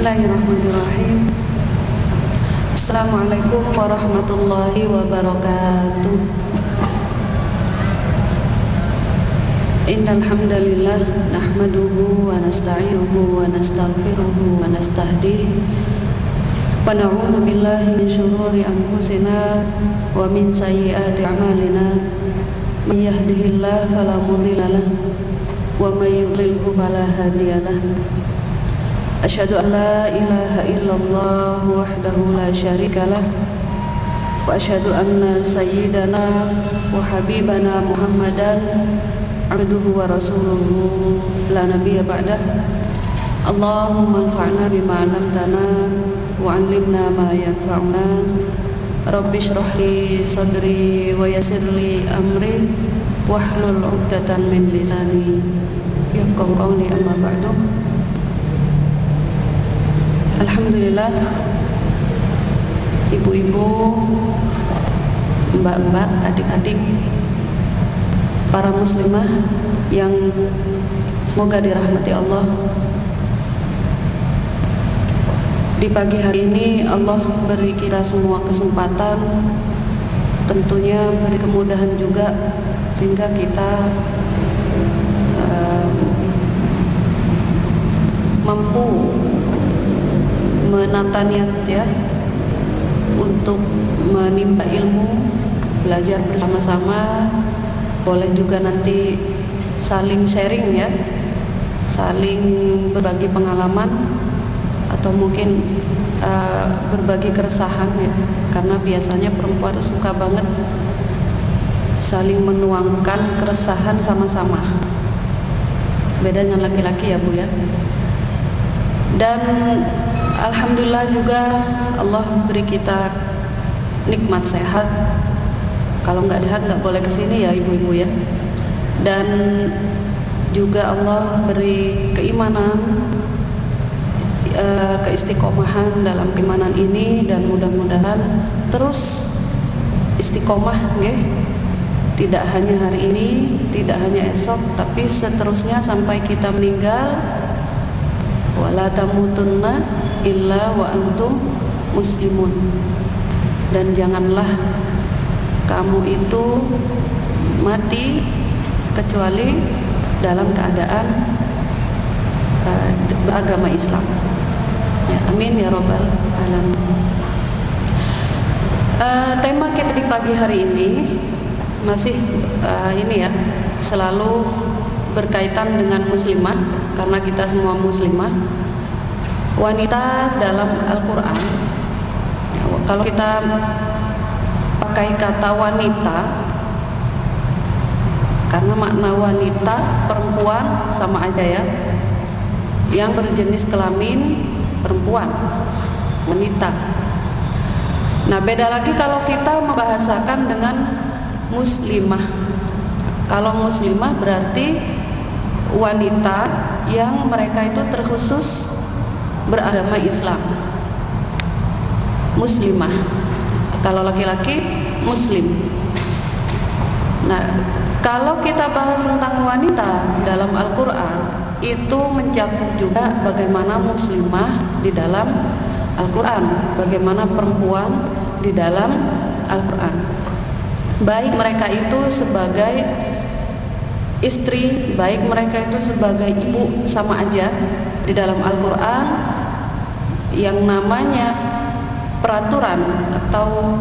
Bismillahirrahmanirrahim. Assalamualaikum warahmatullahi wabarakatuh. Innal hamdalillah nahmaduhu wa nasta'inuhu wa nastaghfiruhu wa nastahdihi wa na'udzu billahi min shururi anfusina wa min sayyiati a'malina. Man yahdihillahu fala mudilla lahu wa may yudlilhu fala hadiya lahu. Asyhadu an la ilaha illallah wahdahu la syarika lah wa asyhadu anna sayyidana wa habibana Muhammadan abduhu wa rasuluhu la nabiyya ba'dah. Allahumma anfa'na bima 'allamtana wa 'allimna ma yanfa'una. Rabbi shrah li sadri wa yassir li amri wahlul 'uqdatam min lisani yafqahu qawli, amma ba'du. Alhamdulillah, ibu-ibu, mbak-mbak, adik-adik, para muslimah yang semoga dirahmati Allah. Di pagi hari ini Allah beri kita semua kesempatan, tentunya beri kemudahan juga sehingga kita mampu menata niat ya untuk menimba ilmu, belajar bersama-sama. Boleh juga nanti saling sharing ya, saling berbagi pengalaman atau mungkin berbagi keresahan ya, karena biasanya perempuan suka banget saling menuangkan keresahan sama-sama. Bedanya laki-laki ya Bu ya. Dan alhamdulillah juga Allah beri kita nikmat sehat. Kalau nggak sehat nggak boleh kesini ya ibu-ibu ya. Dan juga Allah beri keimanan, keistiqomahan dalam keimanan ini, dan mudah-mudahan terus istiqomah ya. Tidak hanya hari ini, tidak hanya esok, tapi seterusnya sampai kita meninggal. Wala tamutunna illa wa antum muslimun. Dan janganlah kamu itu mati kecuali dalam keadaan beragama Islam ya, amin ya robbal alamin. Tema kita di pagi hari ini masih ini ya, selalu berkaitan dengan muslimah, karena kita semua muslimah, wanita dalam Al-Quran ya. Kalau kita pakai kata wanita, karena makna wanita perempuan sama aja ya, yang berjenis kelamin perempuan, wanita. Nah beda lagi kalau kita membahasakan dengan muslimah. Kalau muslimah berarti wanita yang mereka itu terkhusus beragama Islam, muslimah. Kalau laki-laki muslim. Nah, kalau kita bahas tentang wanita dalam Al-Quran, itu mencakup juga bagaimana muslimah di dalam Al-Quran, bagaimana perempuan di dalam Al-Quran. Baik mereka itu sebagai istri, baik mereka itu sebagai ibu, sama aja. Di dalam Al-Quran yang namanya peraturan atau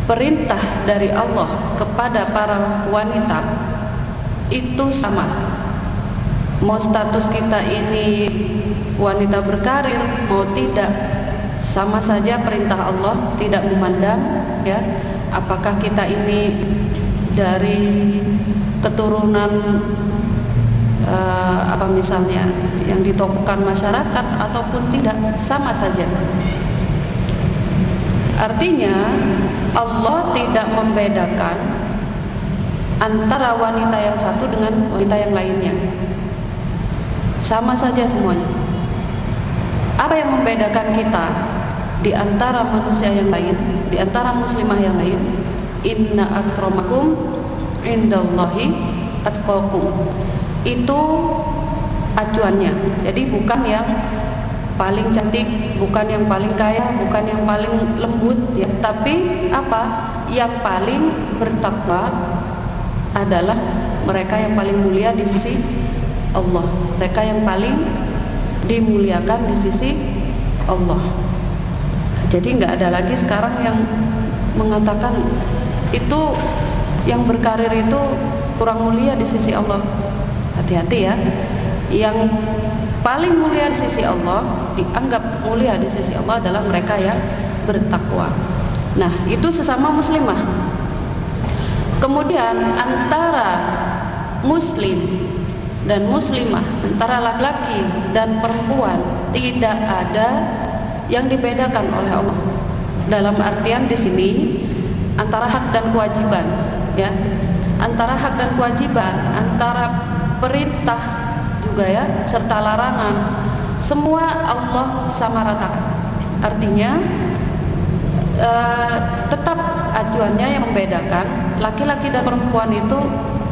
perintah dari Allah kepada para wanita itu sama. Mau status kita ini wanita berkarir mau tidak, sama saja perintah Allah, tidak memandang ya apakah kita ini dari keturunan apa misalnya yang ditokohkan masyarakat ataupun tidak, sama saja. Artinya Allah tidak membedakan antara wanita yang satu dengan wanita yang lainnya, sama saja semuanya. Apa yang membedakan kita di antara manusia yang lain, di antara muslimah yang lain? Inna akramakum indallahi atqakum. Itu acuannya. Jadi bukan yang paling cantik, bukan yang paling kaya, bukan yang paling lembut ya, tapi apa? Yang paling bertakwa adalah mereka yang paling mulia di sisi Allah. Mereka yang paling dimuliakan di sisi Allah. Jadi nggak ada lagi sekarang yang mengatakan itu yang berkarir itu kurang mulia di sisi Allah. Hati-hati ya. Yang paling mulia di sisi Allah, dianggap mulia di sisi Allah adalah mereka yang bertakwa. Nah, itu sesama muslimah. Kemudian antara muslim dan muslimah, antara laki-laki dan perempuan tidak ada yang dibedakan oleh Allah. Dalam artian di sini antara hak dan kewajiban, ya. Antara hak dan kewajiban, antara perintah juga ya, serta larangan, semua Allah samaratakan. Artinya tetap acuannya yang membedakan laki-laki dan perempuan itu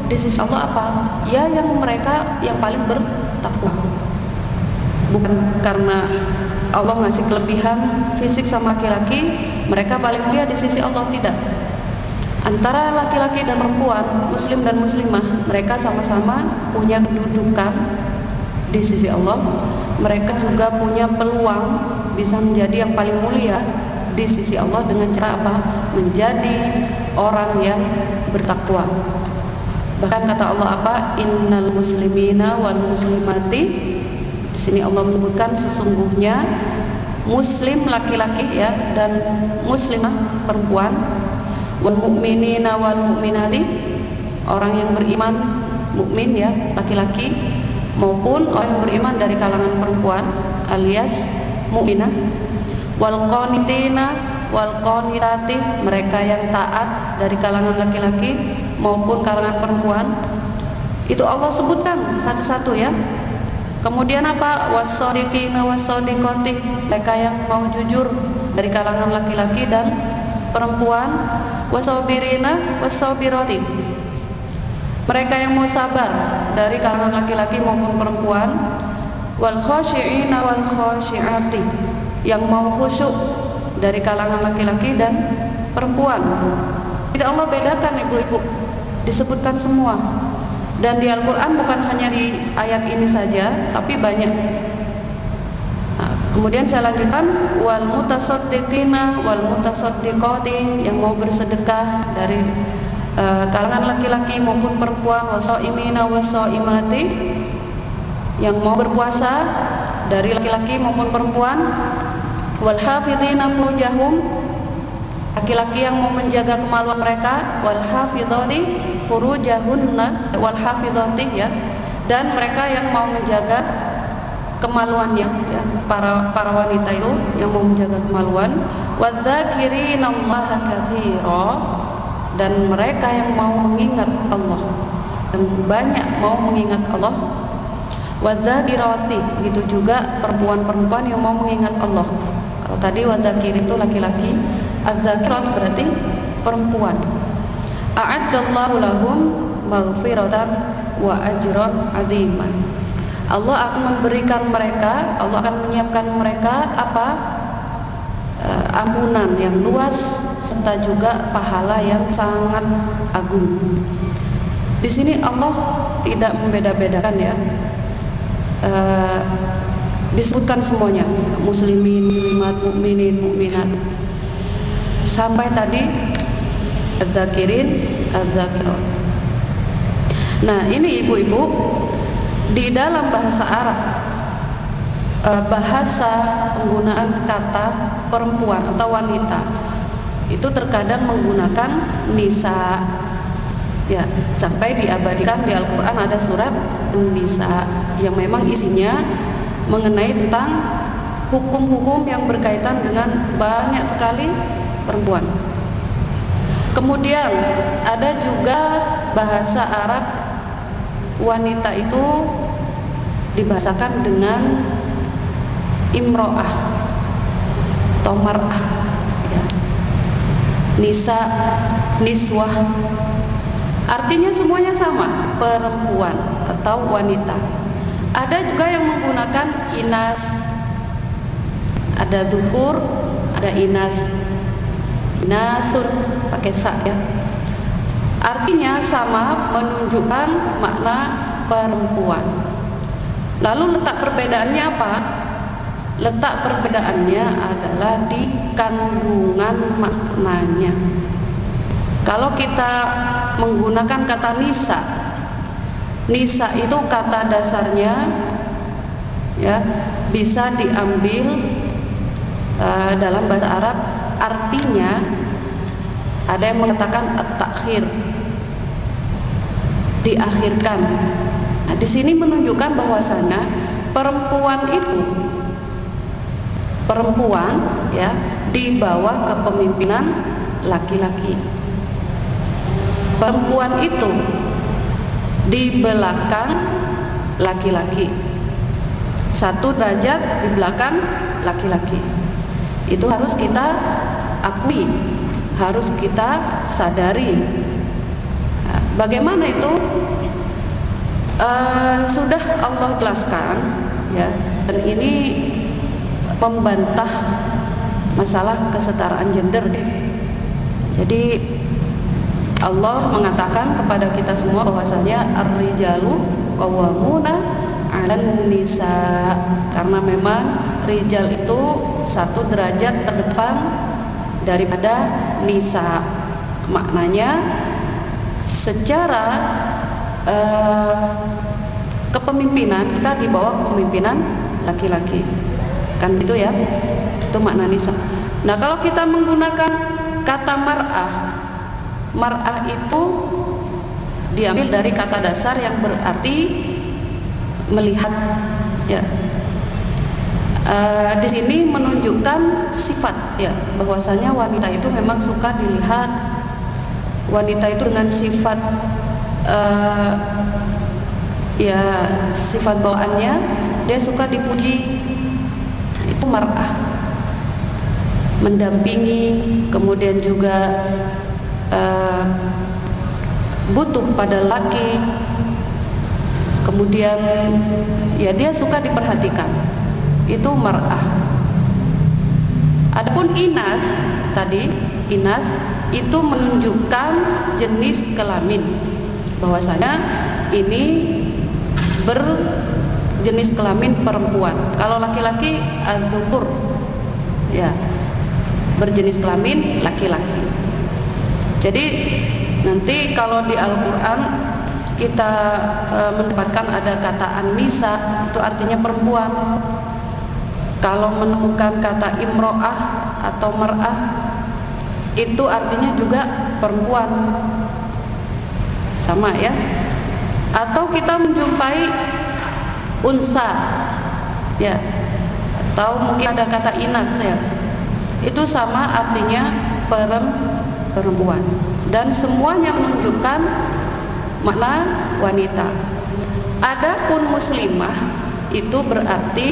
di sisi Allah apa? Ya yang mereka yang paling bertakwa. Bukan karena Allah ngasih kelebihan fisik sama laki-laki, mereka paling mulia di sisi Allah, tidak. Antara laki-laki dan perempuan, muslim dan muslimah, mereka sama-sama punya kedudukan di sisi Allah. Mereka juga punya peluang bisa menjadi yang paling mulia di sisi Allah dengan cara apa? Menjadi orang yang bertakwa. Bahkan kata Allah apa? Innal muslimina wal muslimati. Di sini Allah menyebutkan sesungguhnya muslim laki-laki ya dan muslimah perempuan, wal mu'minina wal mu'minati, orang yang beriman mukmin ya laki-laki maupun orang yang beriman dari kalangan perempuan alias mukminah, wal qanitina wal qanitati, mereka yang taat dari kalangan laki-laki maupun kalangan perempuan. Itu Allah sebutkan satu-satu ya. Kemudian apa? Wassadiqina wassadiqati, mereka yang mau jujur dari kalangan laki-laki dan perempuan. Wassabirina wassabirati, mereka yang mau sabar dari kalangan laki-laki maupun perempuan. Wal khashi'ina wal khashi'ati, yang mau khusyuk dari kalangan laki-laki dan perempuan. Tidak Allah bedakan ibu-ibu, disebutkan semua. Dan di Al-Quran bukan hanya di ayat ini saja, tapi banyak. Nah, kemudian saya lanjutkan, wal mutasaddiqina wal mutasaddiqati, yang mau bersedekah dari kalangan laki-laki maupun perempuan. Wasaimina wasaimati, yang mau berpuasa dari laki-laki maupun perempuan. Wal hafidhina furujahum, laki-laki yang mau menjaga kemaluan mereka. Wal hafidhati furujahunna wal hafidhati, ya, dan mereka yang mau menjaga kemaluannya ya, para wanita itu yang mau menjaga kemaluan. Wadzakirinallaha katsira, dan mereka yang mau mengingat Allah dan banyak mau mengingat Allah. Wadzakirati, begitu juga perempuan-perempuan yang mau mengingat Allah. Kalau tadi wadzakir itu laki-laki, azzakirat berarti perempuan. A'addallahu lahum maghfiratan wa ajran 'aziman. Allah akan memberikan mereka, Allah akan menyiapkan mereka apa? Ampunan yang luas serta juga pahala yang sangat agung. Di sini Allah tidak membeda-bedakan ya. Disebutkan semuanya, muslimin, muslimat, mukminin, mukminat. Sampai tadi az-zakirin, az-zakirat. Nah, ini ibu-ibu, di dalam bahasa Arab, bahasa penggunaan kata perempuan atau wanita itu terkadang menggunakan nisa. Ya, sampai diabadikan di Al-Quran ada surat Nisa yang memang isinya mengenai tentang hukum-hukum yang berkaitan dengan banyak sekali perempuan. Kemudian ada juga bahasa Arab wanita itu dibahasakan dengan imro'ah, tomar'ah ya. Nisa, niswah, artinya semuanya sama, perempuan atau wanita. Ada juga yang menggunakan inas, Ada dzukur, ada inas. Inasun pakai sa ya. Artinya sama, menunjukkan makna perempuan. Lalu letak perbedaannya apa? Letak perbedaannya adalah di kandungan maknanya. Kalau kita menggunakan kata nisa, nisa itu kata dasarnya ya bisa diambil dalam bahasa Arab, artinya ada yang mengatakan at-takhir, diakhirkan. Nah, di sini menunjukkan bahwasanya perempuan ya di bawah kepemimpinan laki-laki. Perempuan itu di belakang laki-laki, satu derajat di belakang laki-laki. Itu harus kita akui, harus kita sadari. Nah, bagaimana itu? Sudah Allah jelaskan ya, dan ini membantah masalah kesetaraan gender. Jadi Allah mengatakan kepada kita semua bahwasanya ar-rijalu qawwamuna 'alan nisa, karena memang rijal itu satu derajat terdepan daripada nisa. Maknanya secara kepemimpinan kita di bawah kepemimpinan laki-laki, kan gitu ya, itu makna nisa. Nah, kalau kita menggunakan kata mar'ah itu diambil dari kata dasar yang berarti melihat ya. Di sini menunjukkan sifat ya, bahwasanya wanita itu memang suka dilihat. Wanita itu dengan sifat ya sifat bawaannya dia suka dipuji, itu mar'ah, mendampingi, kemudian juga butuh pada laki, kemudian ya dia suka diperhatikan, itu mar'ah. Adapun inas tadi, inas itu menunjukkan jenis kelamin, bahwasanya ini berjenis kelamin perempuan. Kalau laki-laki az-zukur ya berjenis kelamin laki-laki. Jadi nanti kalau di Al-Quran kita mendapatkan ada kata an-nisa, itu artinya perempuan. Kalau menemukan kata imro'ah atau mar'ah, itu artinya juga perempuan, sama ya. Atau kita menjumpai unsa ya, atau mungkin ada kata inas ya, itu sama artinya perempuan, dan semuanya menunjukkan makna wanita. Adapun muslimah itu berarti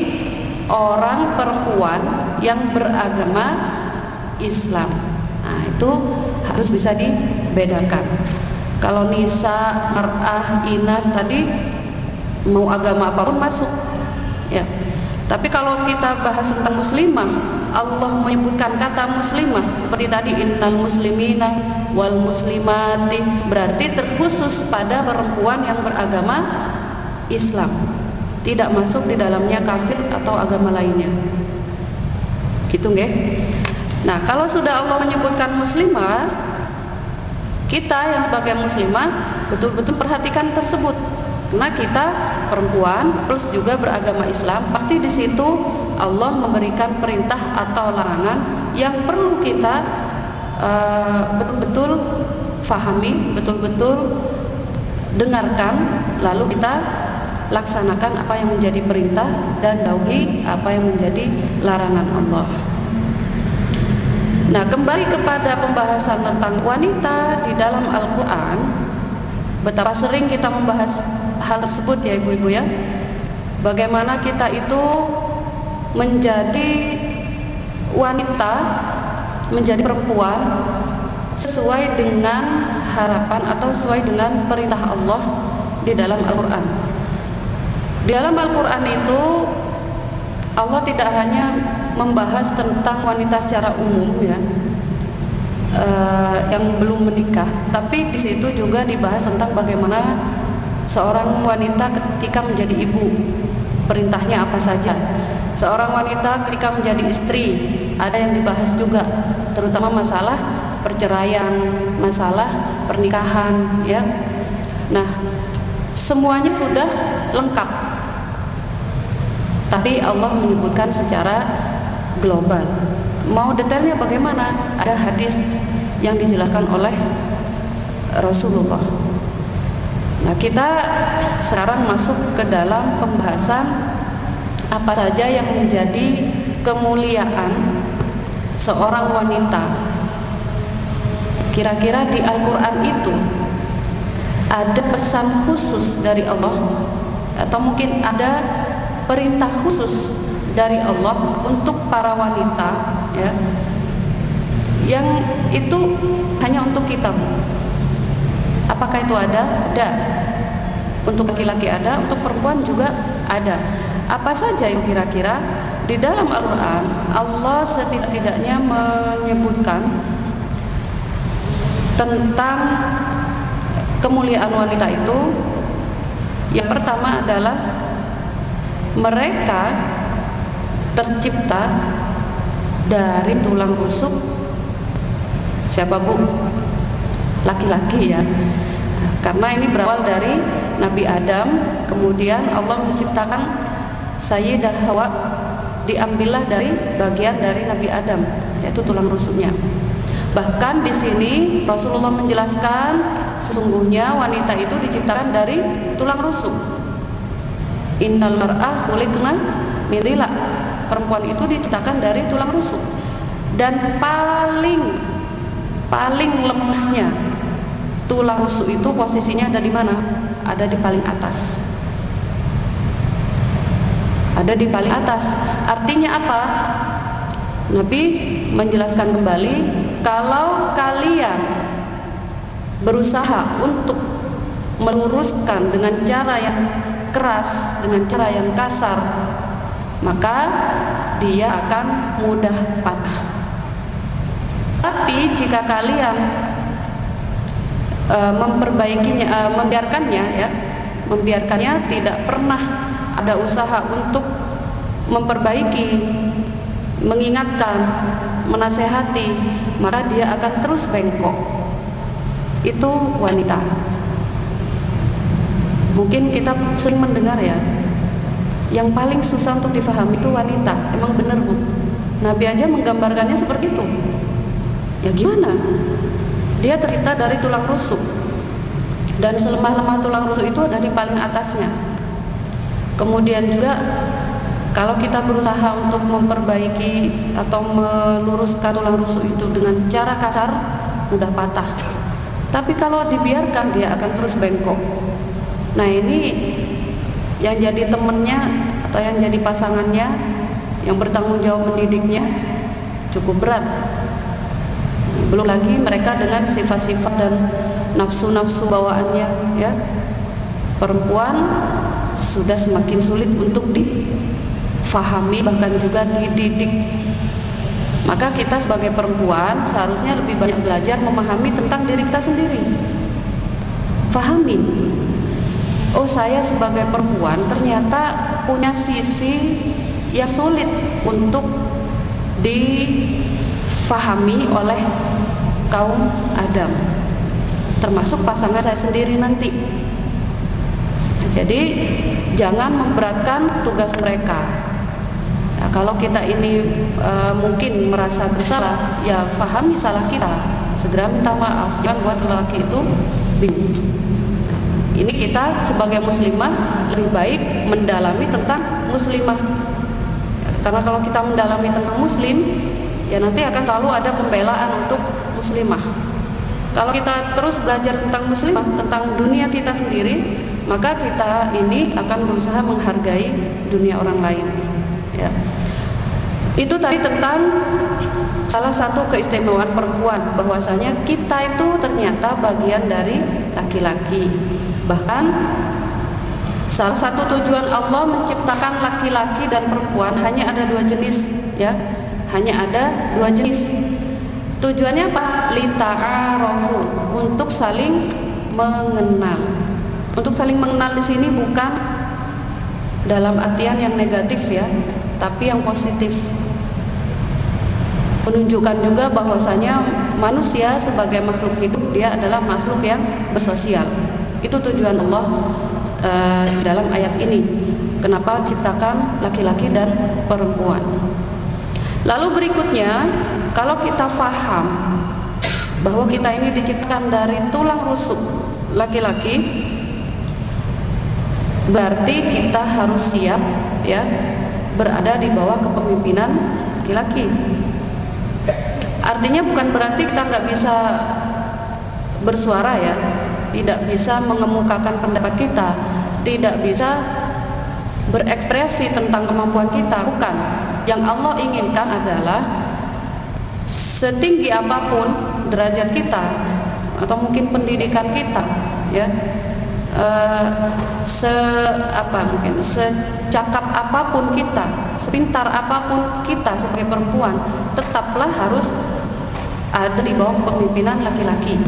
orang perempuan yang beragama Islam. Nah, itu harus bisa dibedakan. Kalau nisa, mar'ah, inas tadi mau agama apapun masuk ya. Tapi kalau kita bahas tentang muslimah, Allah menyebutkan kata muslimah seperti tadi, innal muslimina wal muslimati, berarti terkhusus pada perempuan yang beragama Islam, tidak masuk di dalamnya kafir atau agama lainnya, gitu nggih. Nah, kalau sudah Allah menyebutkan muslimah, kita yang sebagai muslimah betul-betul perhatikan tersebut, karena kita perempuan plus juga beragama Islam, pasti di situ Allah memberikan perintah atau larangan yang perlu kita betul-betul fahami, betul-betul dengarkan, lalu kita laksanakan apa yang menjadi perintah dan jauhi apa yang menjadi larangan Allah. Nah, kembali kepada pembahasan tentang wanita di dalam Al-Quran, betapa sering kita membahas hal tersebut ya ibu-ibu ya. Bagaimana kita itu menjadi wanita, menjadi perempuan sesuai dengan harapan atau sesuai dengan perintah Allah di dalam Al-Quran. Di dalam Al-Quran itu Allah tidak hanya membahas tentang wanita secara umum ya, yang belum menikah, tapi di situ juga dibahas tentang bagaimana seorang wanita ketika menjadi ibu, perintahnya apa saja. Seorang wanita ketika menjadi istri, ada yang dibahas juga, terutama masalah perceraian, masalah pernikahan ya. Nah, semuanya sudah lengkap, tapi Allah menyebutkan secara global. Mau detailnya bagaimana? Ada hadis yang dijelaskan oleh Rasulullah. Nah, kita sekarang masuk ke dalam pembahasan apa saja yang menjadi kemuliaan seorang wanita. Kira-kira di Al-Quran itu ada pesan khusus dari Allah, atau mungkin ada perintah khusus dari Allah untuk para wanita ya, yang itu hanya untuk kita. Apakah itu ada? Ada. Untuk laki-laki ada, untuk perempuan juga ada. Apa saja yang kira-kira di dalam Al-Quran Allah setidak-tidaknya menyebutkan tentang kemuliaan wanita itu? Yang pertama adalah mereka tercipta dari tulang rusuk. Siapa bu? Laki-laki ya. Karena ini berawal dari Nabi Adam, kemudian Allah menciptakan Sayyidah Hawa, diambillah dari bagian dari Nabi Adam, yaitu tulang rusuknya. Bahkan di sini Rasulullah menjelaskan sesungguhnya wanita itu diciptakan dari tulang rusuk. Innal mar'ah khuliqna min dhila. Perempuan itu diciptakan dari tulang rusuk. Dan paling lemahnya tulang rusuk itu posisinya ada di mana? Ada di paling atas. Ada di paling atas. Artinya apa? Nabi menjelaskan kembali, kalau kalian berusaha untuk meluruskan dengan cara yang keras, dengan cara yang kasar, maka dia akan mudah patah. Tapi jika kalian membiarkannya tidak pernah ada usaha untuk memperbaiki, mengingatkan, menasehati, maka dia akan terus bengkok. Itu wanita. Mungkin kita sering mendengar ya, yang paling susah untuk difahami itu wanita. Emang benar bu? Nabi aja menggambarkannya seperti itu. Ya gimana? Dia tercipta dari tulang rusuk, dan selemah-lemah tulang rusuk itu ada di paling atasnya. Kemudian juga kalau kita berusaha untuk memperbaiki atau meluruskan tulang rusuk itu dengan cara kasar, mudah patah. Tapi kalau dibiarkan, dia akan terus bengkok. Nah, ini yang jadi temennya atau yang jadi pasangannya, yang bertanggung jawab mendidiknya, cukup berat. Belum lagi mereka dengan sifat-sifat dan nafsu-nafsu bawaannya ya. Perempuan sudah semakin sulit untuk difahami, bahkan juga dididik. Maka kita sebagai perempuan seharusnya lebih banyak belajar memahami tentang diri kita sendiri. Fahami, oh saya sebagai perempuan ternyata punya sisi yang sulit untuk difahami oleh kaum Adam, termasuk pasangan saya sendiri nanti. Jadi jangan memberatkan tugas mereka. Nah, kalau kita ini mungkin merasa bersalah, ya fahami salah kita, segera minta maaf. Jangan buat lelaki itu bingung. Ini kita sebagai muslimah lebih baik mendalami tentang muslimah. Karena kalau kita mendalami tentang muslim, ya nanti akan selalu ada pembelaan untuk muslimah. Kalau kita terus belajar tentang muslimah, tentang dunia kita sendiri, maka kita ini akan berusaha menghargai dunia orang lain ya. Itu tadi tentang salah satu keistimewaan perempuan, bahwasanya kita itu ternyata bagian dari laki-laki. Bahkan salah satu tujuan Allah menciptakan laki-laki dan perempuan hanya ada dua jenis, ya. Hanya ada dua jenis. Tujuannya apa? Lita'arafu, untuk saling mengenal. Untuk saling mengenal di sini bukan dalam artian yang negatif ya, tapi yang positif. Menunjukkan juga bahwasanya manusia sebagai makhluk hidup, dia adalah makhluk yang bersosial. Itu tujuan Allah dalam ayat ini. Kenapa ciptakan laki-laki dan perempuan? Lalu berikutnya, kalau kita faham bahwa kita ini diciptakan dari tulang rusuk laki-laki, berarti kita harus siap ya berada di bawah kepemimpinan laki-laki. Artinya bukan berarti kita nggak bisa bersuara ya, tidak bisa mengemukakan pendapat kita, tidak bisa berekspresi tentang kemampuan kita, bukan. Yang Allah inginkan adalah setinggi apapun derajat kita atau mungkin pendidikan kita ya, secakap apapun kita, sepintar apapun kita sebagai perempuan, tetaplah harus ada di bawah kepemimpinan laki-laki.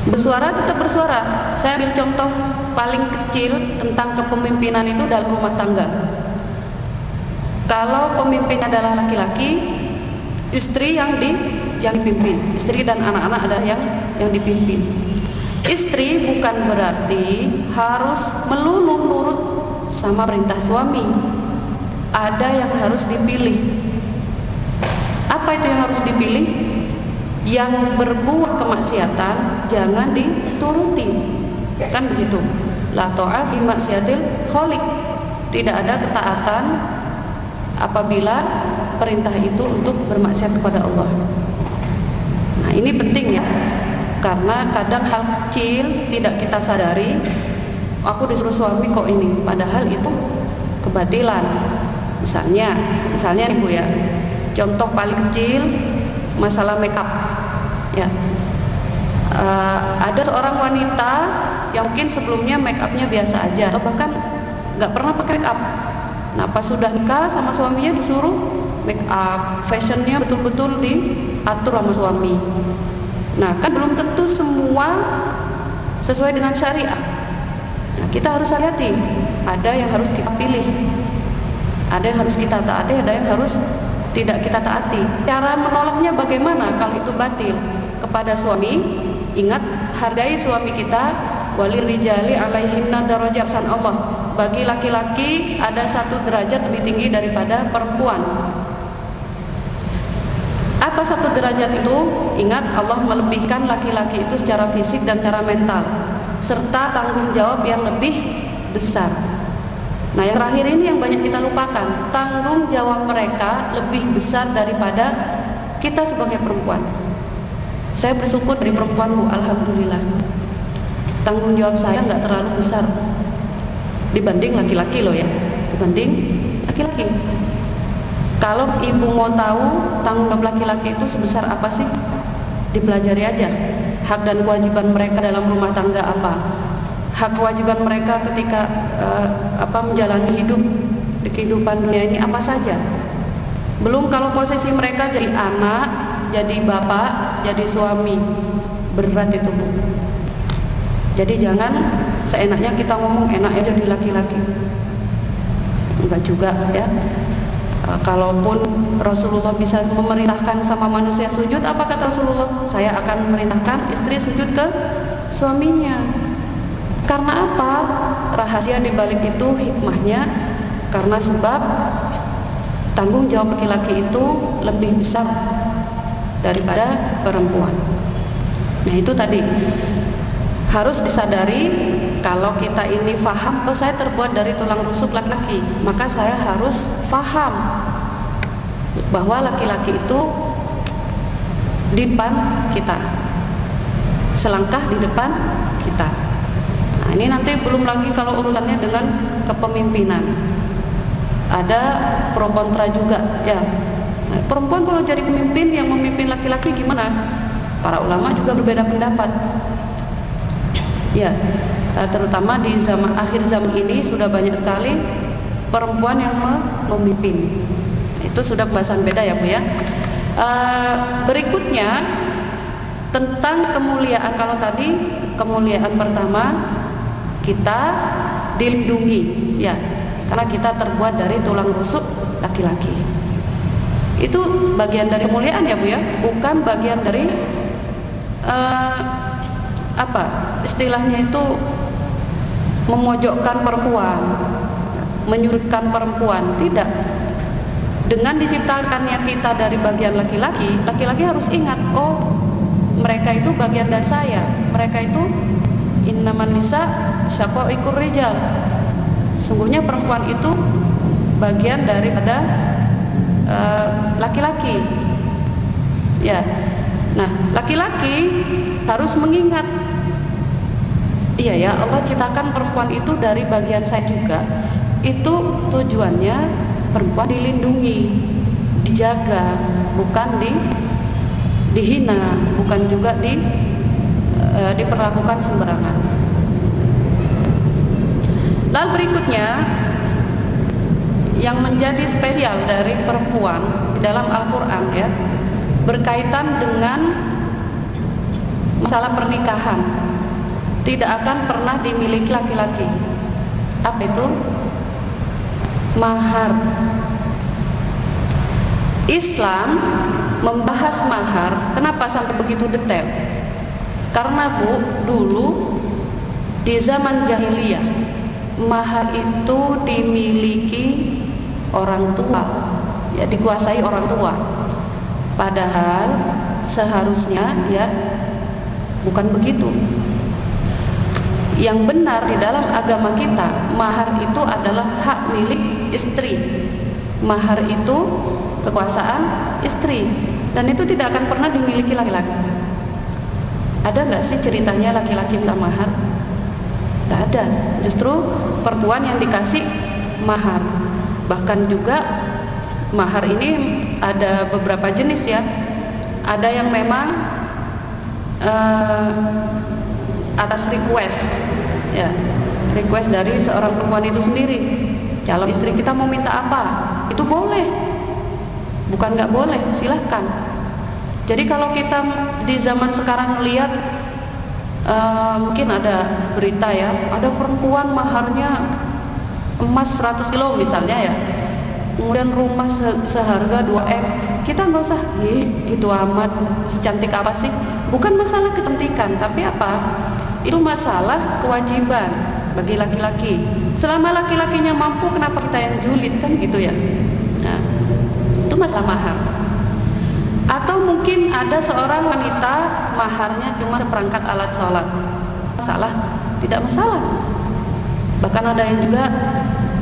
Bersuara tetap bersuara. Saya ambil contoh paling kecil tentang kepemimpinan itu dalam rumah tangga. Kalau pemimpin adalah laki-laki, istri yang dipimpin, istri dan anak-anak ada yang dipimpin. Istri bukan berarti harus melulu nurut sama perintah suami. Ada yang harus dipilih. Apa itu yang harus dipilih? Yang berbuah kemaksiatan jangan dituruti. Kan begitu. La ta'ah fi maksiatil khaliq. Tidak ada ketaatan apabila perintah itu untuk bermaksiat kepada Allah. Nah, ini penting ya. Karena kadang hal kecil tidak kita sadari, aku disuruh suami kok ini, padahal itu kebatilan. Misalnya ibu ya, contoh paling kecil masalah makeup ya. Ada seorang wanita yang mungkin sebelumnya makeupnya biasa aja atau bahkan nggak pernah pakai makeup. Nah pas sudah nikah sama suaminya disuruh makeup, fashionnya betul-betul diatur sama suami. Nah kan belum tentu semua sesuai dengan syariat. Nah kita harus hati-hati. Ada yang harus kita pilih, ada yang harus kita taati, ada yang harus tidak kita taati. Cara menolaknya bagaimana kalau itu batil? Kepada suami, ingat hargai suami kita. Walirijali alaihinna darajatan Allah. Bagi laki-laki ada satu derajat lebih tinggi daripada perempuan. Apa satu derajat itu? Ingat Allah melebihkan laki-laki itu secara fisik dan secara mental, serta tanggung jawab yang lebih besar. Nah yang terakhir ini yang banyak kita lupakan, tanggung jawab mereka lebih besar daripada kita sebagai perempuan. Saya bersyukur dari perempuan Bu, alhamdulillah. Tanggung jawab saya nggak terlalu besar dibanding laki-laki loh ya, dibanding laki-laki. Kalau ibu mau tahu tanggung jawab laki-laki itu sebesar apa sih, dipelajari aja. Hak dan kewajiban mereka dalam rumah tangga apa, hak kewajiban mereka ketika menjalani hidup di kehidupan dunia ini apa saja. Belum kalau posisi mereka jadi anak, jadi bapak, jadi suami, berat itu Bu. Jadi jangan seenaknya kita ngomong enak aja jadi laki-laki, enggak juga ya. Kalaupun Rasulullah bisa memerintahkan sama manusia sujud, apa kata Rasulullah? Saya akan memerintahkan istri sujud ke suaminya. Karena apa? Rahasia dibalik itu hikmahnya, karena sebab tanggung jawab laki-laki itu lebih besar daripada perempuan. Nah itu tadi harus disadari. Kalau kita ini faham, oh saya terbuat dari tulang rusuk laki-laki, maka saya harus faham bahwa laki-laki itu di depan kita, selangkah di depan kita. Nah ini nanti belum lagi kalau urusannya dengan kepemimpinan, ada pro kontra juga ya. Nah, perempuan kalau jadi pemimpin, yang memimpin laki-laki gimana? Para ulama juga berbeda pendapat ya. Terutama di akhir zaman ini sudah banyak sekali perempuan yang memimpin Itu sudah pembahasan beda ya Bu ya. Berikutnya tentang kemuliaan. Kalau tadi kemuliaan pertama kita dilindungi ya, karena kita terbuat dari tulang rusuk laki-laki. Itu bagian dari kemuliaan ya Bu ya, bukan bagian dari apa istilahnya itu memojokkan perempuan, menyudutkan perempuan. Tidak. Dengan diciptakannya kita dari bagian laki-laki, laki-laki harus ingat, oh mereka itu bagian dari saya, mereka itu innaman nisa syaqaiqur rijal. Sungguhnya perempuan itu bagian daripada laki-laki. Ya. Nah, laki-laki harus mengingat, iya ya, Allah ciptakan perempuan itu dari bagian saya juga. Itu tujuannya perempuan dilindungi, dijaga, bukan dihina, bukan juga diperlakukan sembarangan. Lalu berikutnya yang menjadi spesial dari perempuan di dalam Al-Quran ya, berkaitan dengan masalah pernikahan, tidak akan pernah dimiliki laki-laki. Apa itu? Mahar. Islam membahas mahar. Kenapa sampai begitu detail? Karena Bu, dulu di zaman jahiliyah mahar itu dimiliki orang tua, ya, dikuasai orang tua. Padahal seharusnya ya bukan begitu. Yang benar di dalam agama kita, mahar itu adalah hak milik istri. Mahar itu kekuasaan istri, dan itu tidak akan pernah dimiliki laki-laki. Ada nggak sih ceritanya laki-laki minta mahar? Nggak ada. Justru perempuan yang dikasih mahar. Bahkan juga mahar ini ada beberapa jenis ya. Ada yang memang atas request ya, request dari seorang perempuan itu sendiri. Calon istri kita mau minta apa, itu boleh, bukan nggak boleh, silahkan. Jadi kalau kita di zaman sekarang melihat mungkin ada berita ya, ada perempuan maharnya emas 100 kilo misalnya ya, kemudian rumah seharga 2M, kita nggak usah gitu amat, secantik apa sih. Bukan masalah kecantikan, tapi apa, itu masalah kewajiban bagi laki-laki. Selama laki-lakinya mampu, kenapa kita yang julid, kan gitu ya. Nah, itu masalah mahar. Atau mungkin ada seorang wanita maharnya cuma seperangkat alat sholat, masalah? Tidak masalah. Bahkan ada yang juga,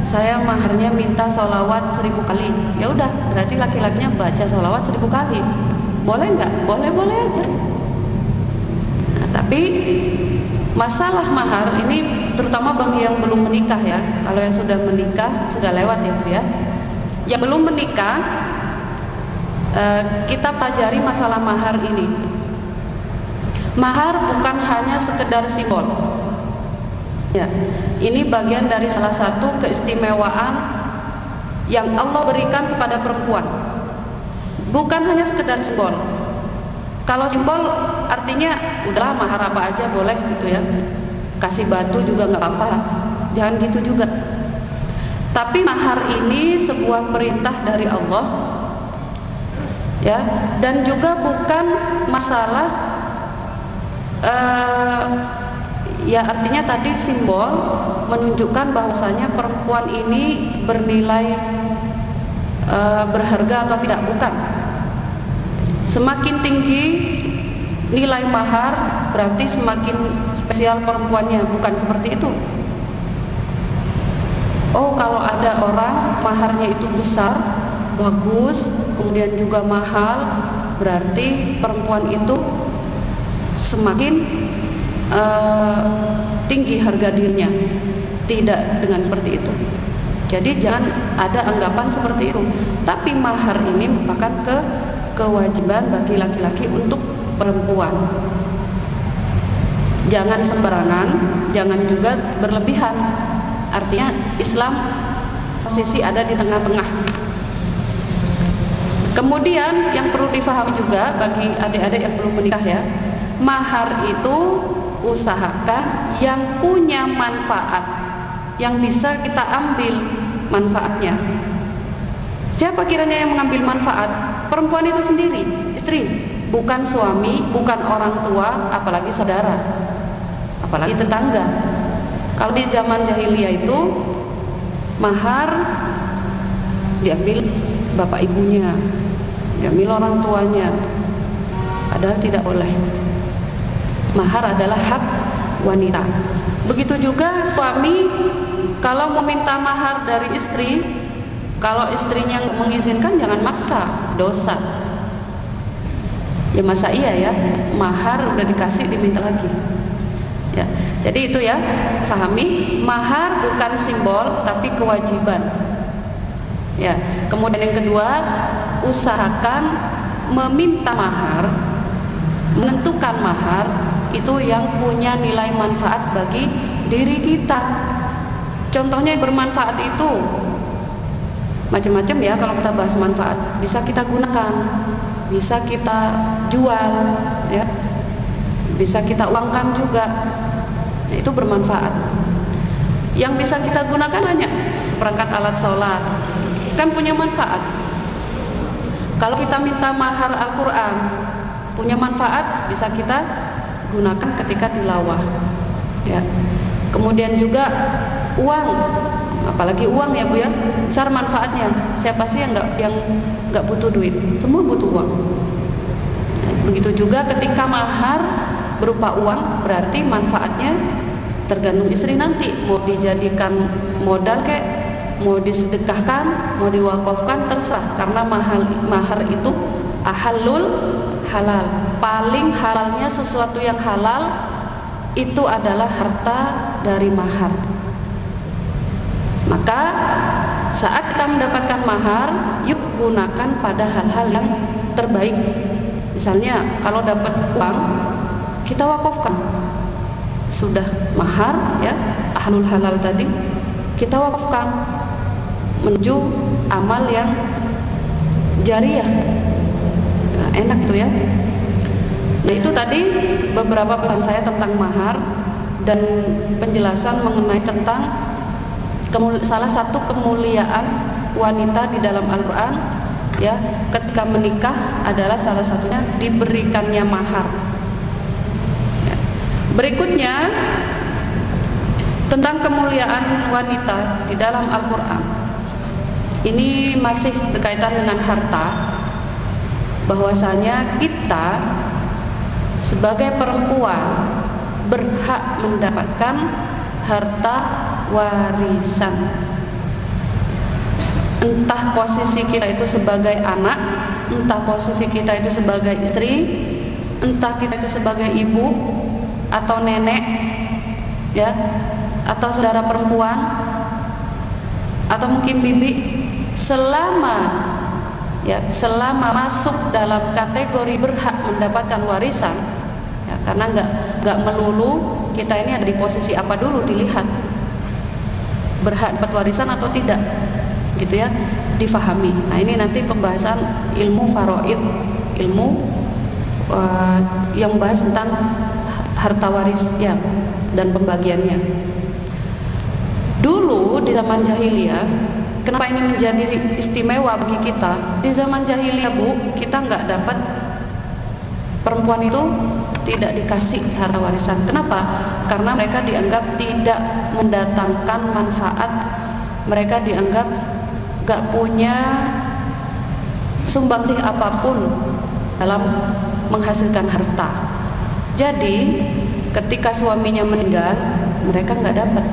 saya maharnya minta sholawat 1000 kali. Ya udah, berarti laki-lakinya baca sholawat 1000 kali. Boleh nggak? Boleh-boleh aja. Nah, tapi masalah mahar ini terutama bagi yang belum menikah ya. Kalau yang sudah menikah sudah lewat ya Bu ya. Yang belum menikah, kita pelajari masalah mahar ini. Mahar bukan hanya sekedar simbol. Ya, ini bagian dari salah satu keistimewaan yang Allah berikan kepada perempuan. Bukan hanya sekedar simbol. Kalau simbol artinya udahlah mahar apa aja boleh gitu ya. Kasih batu juga nggak apa-apa. Jangan gitu juga. Tapi mahar ini sebuah perintah dari Allah. Ya, dan juga bukan masalah ya artinya tadi simbol menunjukkan bahwasanya perempuan ini bernilai berharga atau tidak, bukan. Semakin tinggi nilai mahar berarti semakin spesial perempuannya, bukan seperti itu. Oh, kalau ada orang maharnya itu besar, bagus, kemudian juga mahal, berarti perempuan itu semakin tinggi harga dirinya. Tidak dengan seperti itu. Jadi jangan ada anggapan seperti itu. Tapi mahar ini merupakan kewajiban bagi laki-laki untuk perempuan. Jangan sembarangan, jangan juga berlebihan. Artinya Islam posisi ada di tengah-tengah. Kemudian yang perlu difahami juga bagi adik-adik yang belum menikah ya, mahar itu usahakan yang punya manfaat, yang bisa kita ambil manfaatnya. Siapa kiranya yang mengambil manfaat? Perempuan itu sendiri, istri, bukan suami, bukan orang tua, apalagi saudara, apalagi tetangga. Kalau di zaman jahiliyah itu mahar diambil bapak ibunya, diambil orang tuanya, padahal tidak boleh. Mahar adalah hak wanita. Begitu juga suami kalau meminta mahar dari istri, kalau istrinya mengizinkan jangan maksa, dosa. Ya masa iya ya, mahar udah dikasih diminta lagi. Ya, jadi itu ya, pahami, mahar bukan simbol tapi kewajiban. Ya, kemudian yang kedua, usahakan meminta mahar, menentukan mahar itu yang punya nilai manfaat bagi diri kita. Contohnya yang bermanfaat itu macam-macam ya. Kalau kita bahas manfaat, bisa kita gunakan, bisa kita jual, ya, bisa kita uangkan juga. Itu bermanfaat. Yang bisa kita gunakan banyak, seperangkat alat sholat, kan punya manfaat. Kalau kita minta mahar Al-Quran, punya manfaat, bisa kita gunakan ketika tilawah, ya. Kemudian juga uang, apalagi uang ya Bu ya, besar manfaatnya. Siapa sih yang nggak butuh duit? Semua butuh uang. Begitu juga ketika mahar berupa uang, berarti manfaatnya tergantung istri nanti mau dijadikan modal kayak, mau disedekahkan, mau diwakafkan, terserah. Karena mahar itu ahalul halal, paling halalnya sesuatu yang halal itu adalah harta dari mahar. Maka saat kita mendapatkan mahar, yuk gunakan pada hal-hal yang terbaik. Misalnya kalau dapat uang, kita wakafkan. Sudah mahar ya, ahlul halal tadi, kita wakafkan menuju amal yang jariyah. Nah, enak tuh ya. Nah, itu tadi beberapa pesan saya tentang mahar dan penjelasan mengenai tentang salah satu kemuliaan wanita di dalam Al-Quran ya, ketika menikah adalah salah satunya diberikannya mahar. Ya. Berikutnya tentang kemuliaan wanita di dalam Al-Quran. Ini masih berkaitan dengan harta, bahwasanya kita sebagai perempuan berhak mendapatkan harta warisan. Entah posisi kita itu sebagai anak, entah posisi kita itu sebagai istri, entah kita itu sebagai ibu atau nenek, ya, atau saudara perempuan, atau mungkin bibi, selama masuk dalam kategori berhak mendapatkan warisan, ya, karena nggak melulu kita ini ada di posisi apa dulu dilihat, berhak dapat warisan atau tidak, gitu ya, difahami. Nah, ini nanti pembahasan ilmu faraid, ilmu yang bahas tentang harta waris ya dan pembagiannya. Dulu di zaman jahiliyah, kenapa ini menjadi istimewa bagi kita? Di zaman jahiliyah Bu, kita nggak dapat, perempuan itu tidak dikasih harta warisan. Kenapa? Karena mereka dianggap tidak mendatangkan manfaat, mereka dianggap nggak punya sumbangsih apapun dalam menghasilkan harta. Jadi ketika suaminya meninggal, mereka nggak dapat.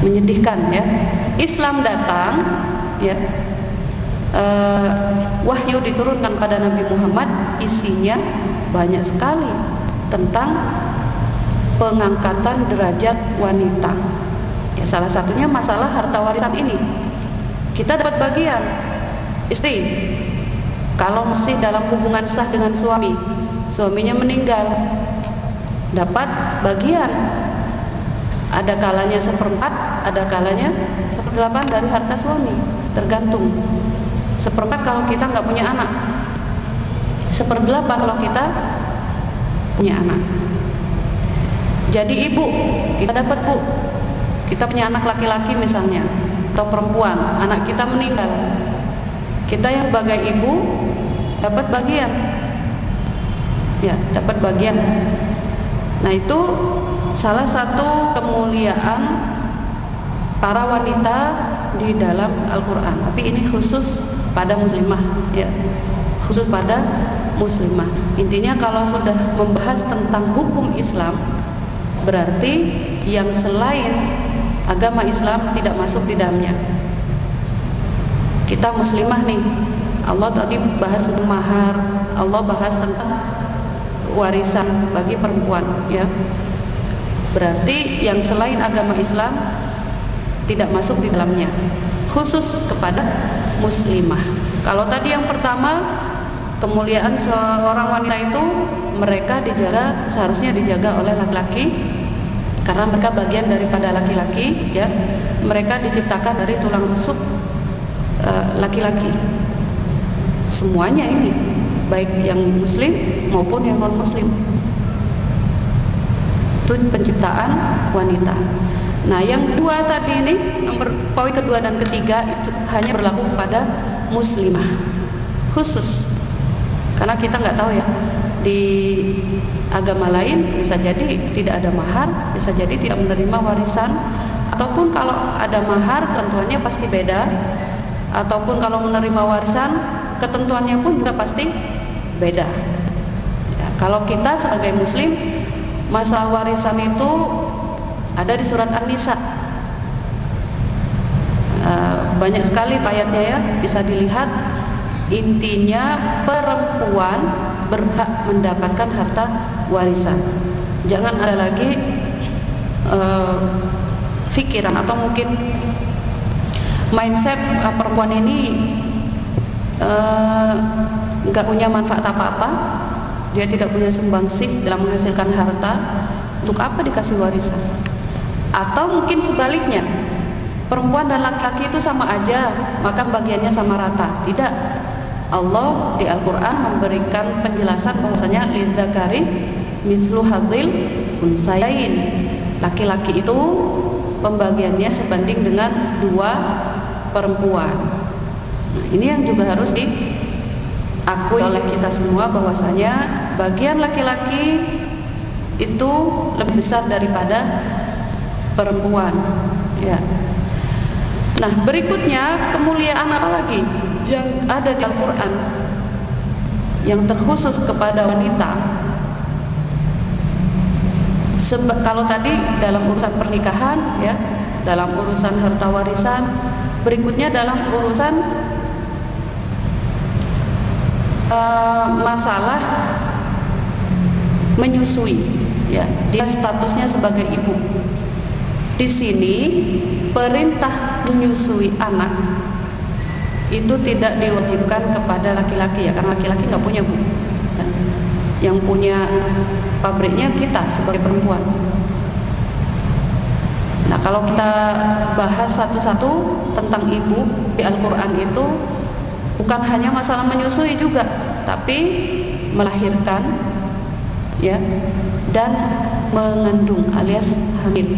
Menyedihkan ya. Islam datang ya, wahyu diturunkan pada Nabi Muhammad, isinya banyak sekali tentang pengangkatan derajat wanita. Ya, salah satunya masalah harta warisan ini. Kita dapat bagian, istri kalau masih dalam hubungan sah dengan suami, suaminya meninggal, dapat bagian. Ada kalanya 1/4, ada kalanya 1/8 dari harta suami, tergantung. 1/4 kalau kita nggak punya anak, 1/8 kalau kita punya anak. Jadi ibu, kita dapat bu, kita punya anak laki-laki misalnya atau perempuan, anak kita meninggal, kita yang sebagai ibu dapat bagian, ya dapat bagian. Nah itu salah satu kemuliaan para wanita di dalam Al-Quran. Tapi ini khusus pada muslimah, ya, khusus pada muslimah. Intinya kalau sudah membahas tentang hukum Islam, berarti yang selain agama Islam tidak masuk di dalamnya. Kita muslimah nih, Allah tadi bahas mahar, Allah bahas tentang warisan bagi perempuan, ya. Berarti yang selain agama Islam tidak masuk di dalamnya, khusus kepada muslimah. Kalau tadi yang pertama, kemuliaan seorang wanita itu mereka dijaga, seharusnya dijaga oleh laki-laki karena mereka bagian daripada laki-laki, ya. Mereka diciptakan dari tulang rusuk laki-laki. Semuanya ini, baik yang muslim maupun yang non muslim, itu penciptaan wanita. Nah yang dua tadi ini, nomor poin kedua dan ketiga itu hanya berlaku kepada muslimah khusus, karena kita nggak tahu ya, di agama lain bisa jadi tidak ada mahar, bisa jadi tidak menerima warisan, ataupun kalau ada mahar tentuannya pasti beda, ataupun kalau menerima warisan ketentuannya pun juga pasti beda, ya. Kalau kita sebagai muslim, masalah warisan itu ada di surat An-Nisa, banyak sekali ayatnya, ya, bisa dilihat. Intinya perempuan berhak mendapatkan harta warisan. Jangan ada lagi pikiran atau mungkin mindset perempuan ini nggak punya manfaat apa-apa, dia tidak punya sumbangsih dalam menghasilkan harta, untuk apa dikasih warisan? Atau mungkin sebaliknya, perempuan dan laki-laki itu sama aja, maka bagiannya sama rata. Tidak, Allah di Al-Quran memberikan penjelasan bahwasanya lidzakari mithlu hadzil unsayain, laki-laki itu pembagiannya sebanding dengan 2 perempuan. Nah, ini yang juga harus diakui oleh kita semua, bahwasanya bagian laki-laki itu lebih besar daripada perempuan, ya. Nah berikutnya, kemuliaan apa lagi yang ada di Al-Quran yang terkhusus kepada wanita? Kalau tadi dalam urusan pernikahan, ya, dalam urusan harta warisan, berikutnya dalam urusan masalah menyusui, ya, dia statusnya sebagai ibu. Di sini perintah menyusui anak itu tidak diwajibkan kepada laki-laki, ya, karena laki-laki nggak punya bu, ya. Yang punya pabriknya kita sebagai perempuan. Nah kalau kita bahas satu-satu tentang ibu di Al-Quran itu bukan hanya masalah menyusui juga, tapi melahirkan, ya, dan mengandung alias hamil.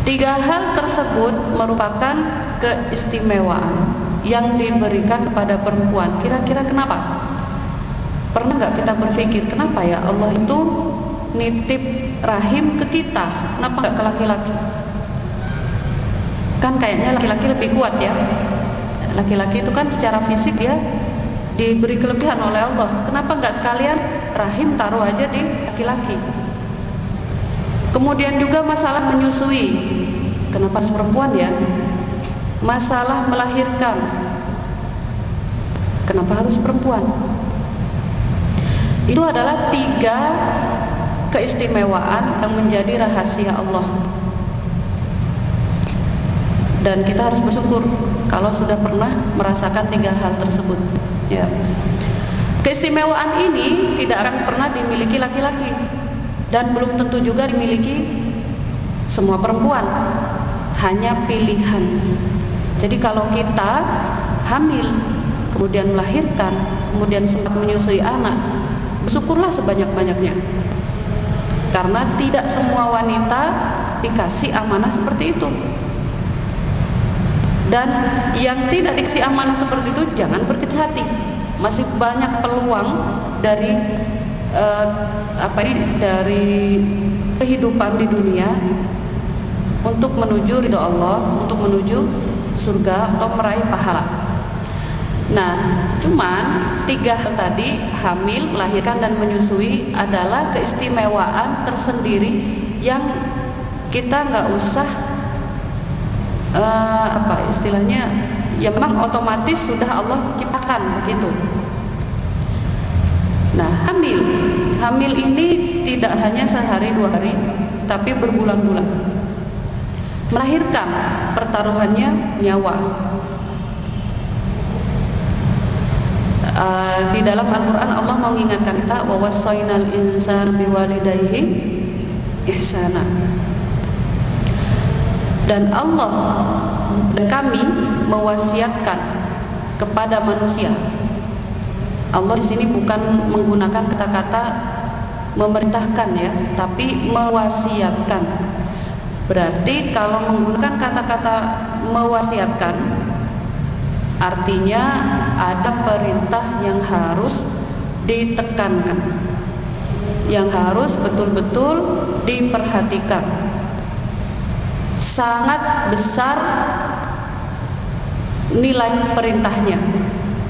3 hal tersebut merupakan keistimewaan yang diberikan kepada perempuan. Kira-kira kenapa? Pernah nggak kita berpikir kenapa ya Allah itu nitip rahim ke kita, kenapa nggak ke laki-laki? Kan kayaknya laki-laki lebih kuat, ya. Laki-laki itu kan secara fisik ya diberi kelebihan oleh Allah. Kenapa nggak sekalian rahim taruh aja di laki-laki? Kemudian juga masalah menyusui, kenapa harus perempuan, ya? Masalah melahirkan, kenapa harus perempuan? Itu adalah 3 keistimewaan yang menjadi rahasia Allah. Dan kita harus bersyukur kalau sudah pernah merasakan 3 hal tersebut, ya. Keistimewaan ini tidak akan pernah dimiliki laki-laki, dan belum tentu juga dimiliki semua perempuan, hanya pilihan. Jadi kalau kita hamil, kemudian melahirkan, kemudian sempat menyusui anak, bersyukurlah sebanyak-banyaknya. Karena tidak semua wanita dikasih amanah seperti itu. Dan yang tidak dikasih amanah seperti itu jangan berkecil hati. Masih banyak peluang dari dari kehidupan di dunia untuk menuju ridho Allah, untuk menuju surga atau meraih pahala. Nah, cuman 3 hal tadi, hamil, melahirkan, dan menyusui adalah keistimewaan tersendiri yang kita nggak usah istilahnya, ya memang otomatis sudah Allah ciptakan begitu. Nah, hamil ini tidak hanya sehari 2 hari, tapi berbulan-bulan. Melahirkan, pertaruhannya nyawa. Di dalam Al-Quran Allah mengingatkan kita, wa wassaynal insana biwalidayhi ihsana. Dan Allah dan kami mewasiatkan kepada manusia. Allah di sini bukan menggunakan kata-kata memerintahkan ya, tapi mewasiatkan. Berarti kalau menggunakan kata-kata mewasiatkan, artinya ada perintah yang harus ditekankan, yang harus betul-betul diperhatikan. Sangat besar nilai perintahnya.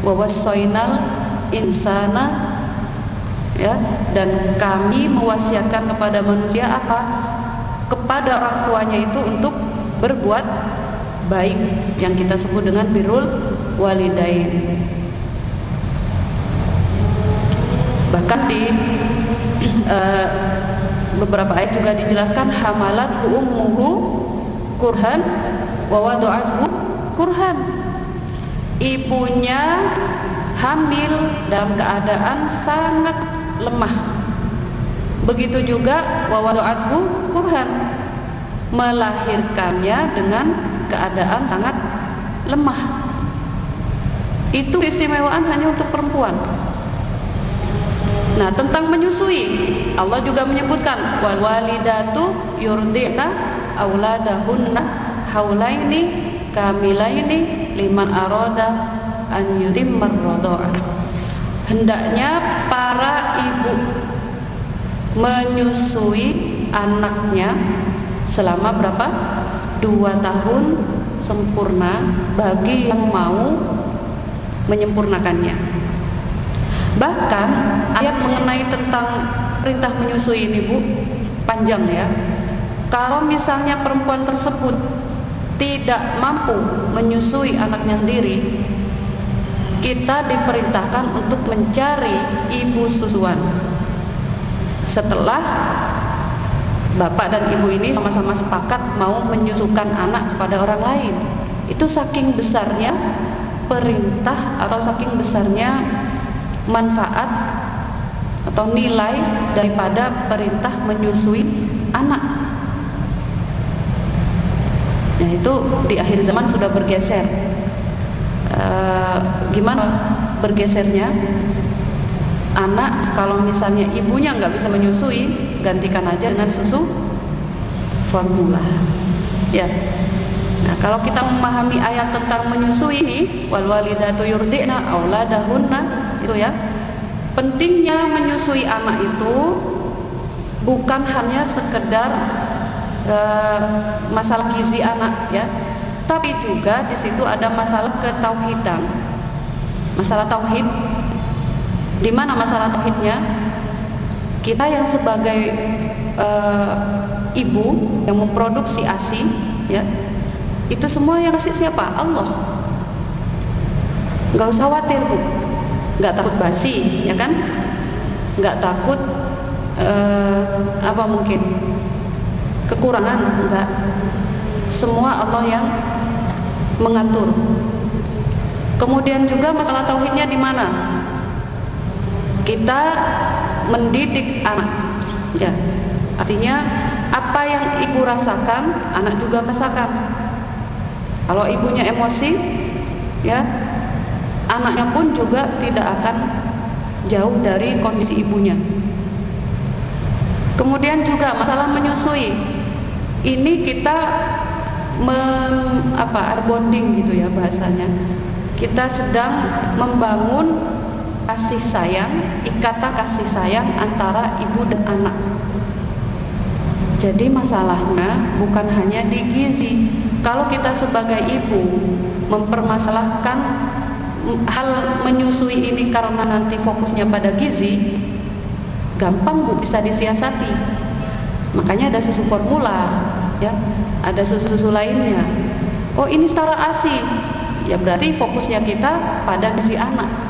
Wa wassaynal insana, ya, dan kami mewasiatkan kepada manusia apa? Kepada orang tuanya itu untuk berbuat baik, yang kita sebut dengan birrul walidain. Bahkan di beberapa ayat juga dijelaskan, hamalathu ummuhu kurhan wa wada'athu kurhan. Ibunya hamil dalam keadaan sangat lemah. Begitu juga wa wada'athu kurhan, melahirkannya dengan keadaan sangat lemah. Itu keistimewaan hanya untuk perempuan. Nah, tentang menyusui, Allah juga menyebutkan wal walidatu yurdi'na auladahunna haulaini kamilaini liman arada an yutimmar radha'ah. Hendaknya para ibu menyusui anaknya selama berapa? 2 tahun sempurna bagi yang mau menyempurnakannya. Bahkan ayat mengenai tentang perintah menyusui ini, Bu, panjang ya. Kalau misalnya perempuan tersebut tidak mampu menyusui anaknya sendiri, kita diperintahkan untuk mencari ibu susuan. Setelah bapak dan ibu ini sama-sama sepakat mau menyusukan anak kepada orang lain. Itu saking besarnya perintah atau saking besarnya manfaat atau nilai daripada perintah menyusui anak. Nah, itu di akhir zaman sudah bergeser. Gimana bergesernya? Anak kalau misalnya ibunya nggak bisa menyusui, gantikan aja dengan susu formula. Ya. Nah, kalau kita memahami ayat tentang menyusui ini, wal walidatu yurdi'na auladahunna, itu ya. Pentingnya menyusui anak itu bukan hanya sekedar masalah gizi anak ya, tapi juga di situ ada masalah ketauhidan, masalah tauhid. Di mana masalah tauhidnya? Kita yang sebagai ibu yang memproduksi ASI, ya, itu semua yang kasih siapa? Allah. Nggak usah khawatir, Bu. Nggak takut basi, ya kan? Nggak takut apa mungkin kekurangan, enggak. Semua Allah yang mengatur. Kemudian juga masalah tauhidnya di mana? Kita mendidik anak, ya. Artinya apa yang ibu rasakan, anak juga rasakan. Kalau ibunya emosi, ya, Anaknya pun juga tidak akan jauh dari kondisi ibunya. Kemudian juga masalah menyusui. Ini kita bonding gitu ya bahasanya. Kita sedang membangun kasih sayang, ikatan kasih sayang antara ibu dan anak. Jadi masalahnya bukan hanya di gizi. Kalau kita sebagai ibu mempermasalahkan hal menyusui ini karena nanti fokusnya pada gizi, gampang Bu, bisa disiasati. Makanya ada susu formula, ya, ada susu-susu lainnya. Oh, ini setara ASI, ya berarti fokusnya kita pada gizi anak.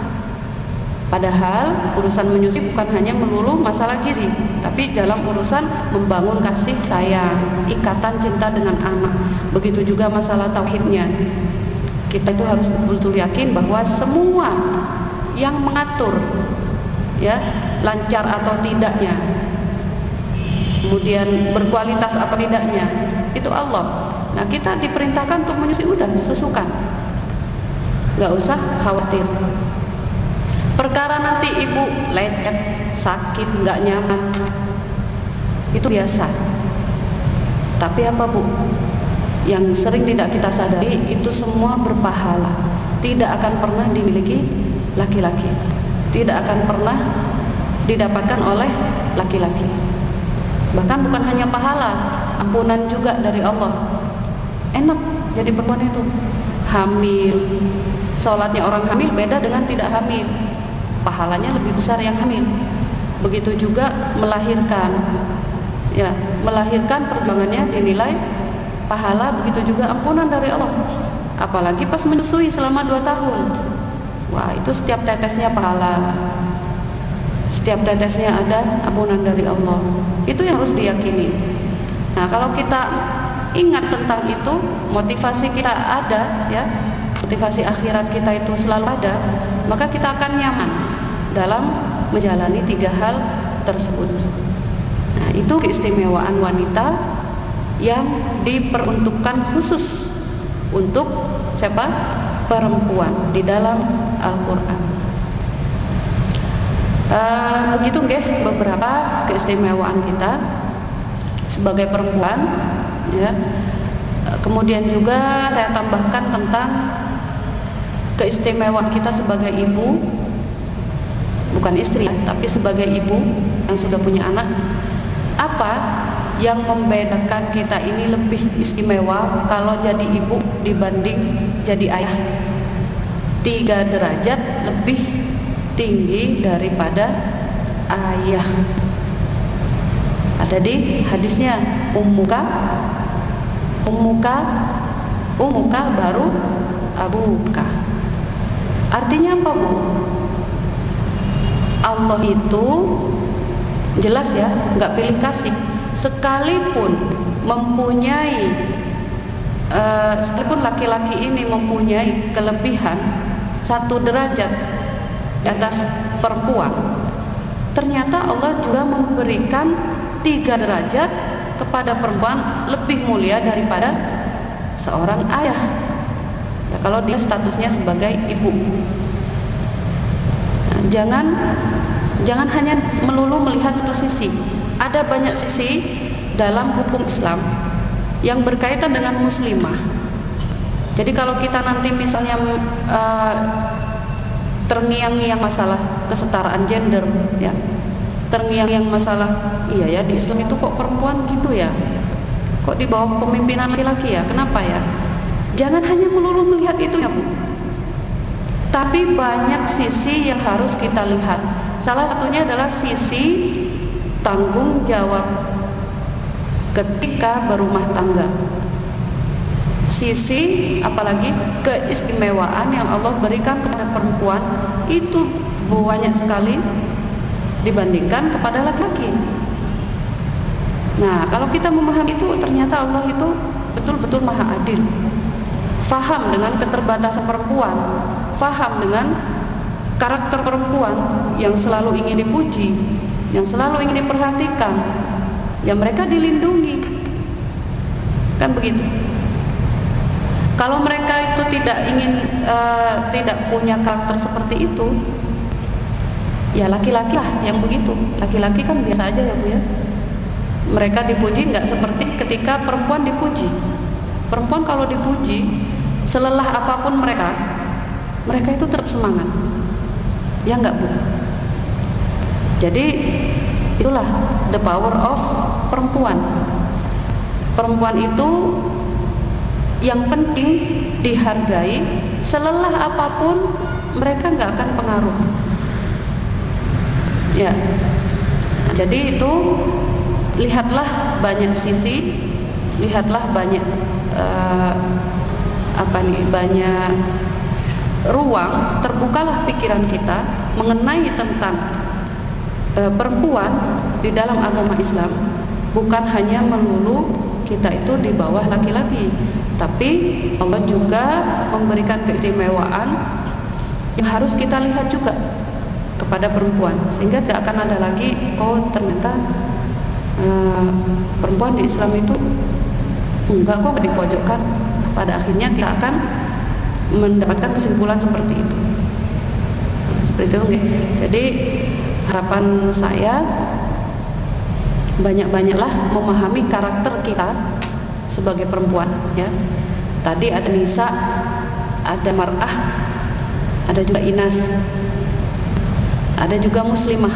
Padahal urusan menyusui bukan hanya melulu masalah gizi, tapi dalam urusan membangun kasih sayang, ikatan cinta dengan anak. Begitu juga masalah tauhidnya. Kita itu harus betul-betul yakin bahwa semua yang mengatur, ya, lancar atau tidaknya, kemudian berkualitas atau tidaknya, itu Allah. Nah, kita diperintahkan untuk menyusui, udah susukan, nggak usah khawatir. Perkara nanti ibu lecet, sakit, nggak nyaman, itu biasa. Tapi apa Bu? Yang sering tidak kita sadari, itu semua berpahala. Tidak akan pernah dimiliki laki-laki, tidak akan pernah didapatkan oleh laki-laki. Bahkan bukan hanya pahala, ampunan juga dari Allah. Enak jadi perempuan itu. Hamil, sholatnya orang hamil beda dengan tidak hamil, pahalanya lebih besar yang hamil. Begitu juga melahirkan, ya, melahirkan perjuangannya dinilai pahala, begitu juga ampunan dari Allah. Apalagi pas menyusui selama 2 tahun, wah, itu setiap tetesnya pahala, setiap tetesnya ada ampunan dari Allah. Itu yang harus diyakini. Nah, kalau kita ingat tentang itu, motivasi kita ada, ya, motivasi akhirat kita itu selalu ada, maka kita akan nyaman dalam menjalani 3 hal tersebut. Nah, itu keistimewaan wanita yang diperuntukkan khusus untuk siapa? Perempuan di dalam Al-Quran. Begitu nggih beberapa keistimewaan kita sebagai perempuan, ya. Kemudian juga saya tambahkan tentang keistimewaan kita sebagai ibu, bukan istri, tapi sebagai ibu yang sudah punya anak. Apa yang membedakan kita ini lebih istimewa kalau jadi ibu dibanding jadi ayah? 3 derajat lebih tinggi daripada ayah. Ada di hadisnya, ummuka baru abuka. Artinya apa Bu? Allah itu jelas ya, nggak pilih kasih. Sekalipun mempunyai, sekalipun laki-laki ini mempunyai kelebihan 1 derajat di atas perempuan, ternyata Allah juga memberikan 3 derajat kepada perempuan lebih mulia daripada seorang ayah, ya, kalau dia statusnya sebagai ibu. Nah, jangan hanya melulu melihat satu sisi. Ada banyak sisi dalam hukum Islam yang berkaitan dengan muslimah. Jadi kalau kita nanti misalnya terngiang-ngiang masalah kesetaraan gender, ya, terngiang-ngiang masalah, iya ya, di Islam itu kok perempuan gitu ya, kok di bawah kepemimpinan laki-laki ya, kenapa ya? Jangan hanya melulu melihat itu ya Bu, tapi banyak sisi yang harus kita lihat. Salah satunya adalah sisi tanggung jawab ketika berumah tangga, sisi apalagi keistimewaan yang Allah berikan kepada perempuan itu banyak sekali dibandingkan kepada laki-laki. Nah, kalau kita memahami itu, ternyata Allah itu betul-betul maha adil, faham dengan keterbatasan perempuan, faham dengan karakter perempuan yang selalu ingin dipuji, yang selalu ingin diperhatikan, yang mereka dilindungi, kan begitu. Kalau mereka itu tidak ingin tidak punya karakter seperti itu, ya laki-laki lah yang begitu. Laki-laki kan biasa aja ya Bu ya. Mereka dipuji nggak seperti ketika perempuan dipuji. Perempuan kalau dipuji, selelah apapun mereka itu tetap semangat. Ya nggak Bu? Jadi itulah the power of perempuan. Perempuan itu yang penting dihargai, selelah apapun mereka nggak akan pengaruh. Ya, jadi itu lihatlah banyak sisi, lihatlah banyak banyak ruang, terbukalah pikiran kita mengenai tentang perempuan di dalam agama Islam. Bukan hanya melulu kita itu di bawah laki-laki, tapi Allah juga memberikan keistimewaan yang harus kita lihat juga kepada perempuan, sehingga tidak akan ada lagi ternyata perempuan di Islam itu enggak kok dipojokkan. Pada akhirnya kita akan mendapatkan kesimpulan seperti itu. Seperti itu nggih. Jadi harapan saya banyak-banyaklah memahami karakter kita sebagai perempuan ya. Tadi ada nisa, ada mar'ah, ada juga inas, ada juga muslimah.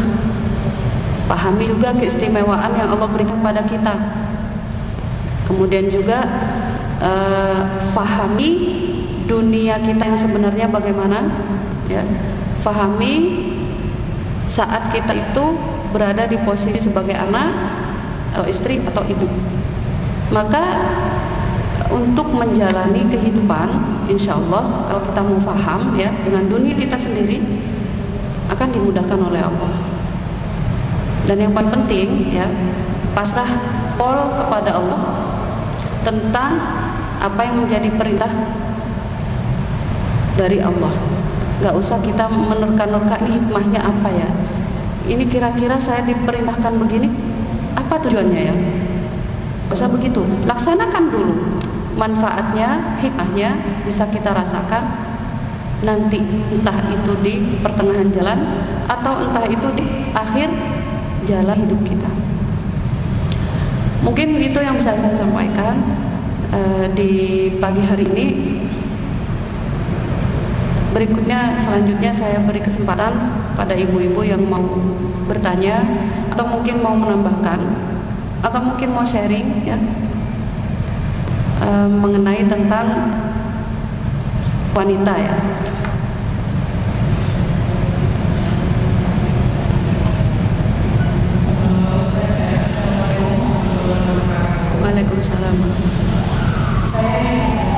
Pahami juga keistimewaan yang Allah berikan pada kita. Kemudian juga fahami dunia kita yang sebenarnya bagaimana ya. Fahami saat kita itu berada di posisi sebagai anak atau istri atau ibu. Maka untuk menjalani kehidupan, insya Allah kalau kita mau paham ya dengan dunia kita sendiri, akan dimudahkan oleh Allah. Dan yang paling penting ya, pasrah pol kepada Allah tentang apa yang menjadi perintah dari Allah. Gak usah kita menerka-nerka ini hikmahnya apa ya, ini kira-kira saya diperintahkan begini, apa tujuannya ya. Gak usah begitu, laksanakan dulu. Manfaatnya, hikmahnya bisa kita rasakan nanti, entah itu di pertengahan jalan atau entah itu di akhir jalan hidup kita. Mungkin itu yang bisa saya sampaikan di pagi hari ini. Berikutnya, selanjutnya saya beri kesempatan pada ibu-ibu yang mau bertanya atau mungkin mau menambahkan atau mungkin mau sharing ya mengenai tentang wanita ya. Waalaikumsalam. Saya ingin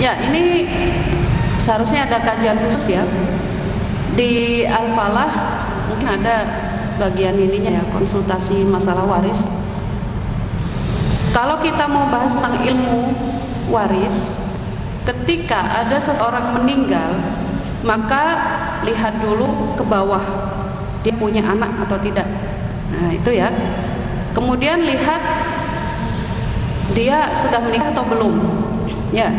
ya, ini seharusnya ada kajian khusus ya di Al-Falah. Mungkin ada bagian ininya ya, konsultasi masalah waris. Kalau kita mau bahas tentang ilmu waris, ketika ada seseorang meninggal, maka lihat dulu ke bawah, dia punya anak atau tidak. Nah itu ya. Kemudian lihat dia sudah menikah atau belum ya.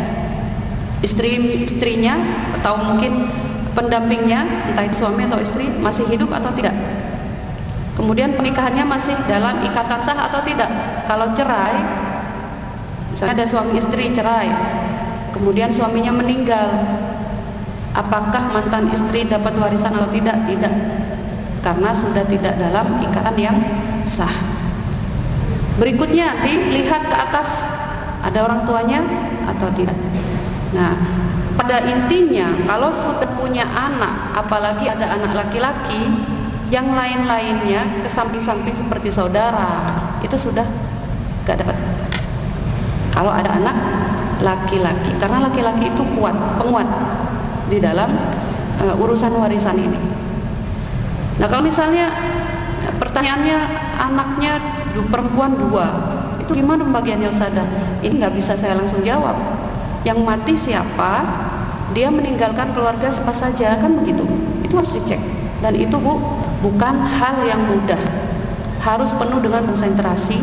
Istrinya atau mungkin pendampingnya, entah itu suami atau istri, masih hidup atau tidak. Kemudian pernikahannya masih dalam ikatan sah atau tidak. Kalau cerai, misalnya ada suami istri cerai, kemudian suaminya meninggal, apakah mantan istri dapat warisan atau tidak? Tidak, karena sudah tidak dalam ikatan yang sah. Berikutnya dilihat ke atas, ada orang tuanya atau tidak. Nah, pada intinya kalau sudah punya anak, apalagi ada anak laki-laki, yang lain-lainnya ke samping-samping seperti saudara, itu sudah gak dapat. Kalau ada anak laki-laki, karena laki-laki itu kuat, penguat di dalam urusan warisan ini. Nah kalau misalnya pertanyaannya anaknya perempuan 2, itu gimana pembagiannya Ustazah? Ini nggak bisa saya langsung jawab. Yang mati siapa? Dia meninggalkan keluarga siapa saja, kan begitu. Itu harus dicek. Dan itu Bu, bukan hal yang mudah. Harus penuh dengan konsentrasi,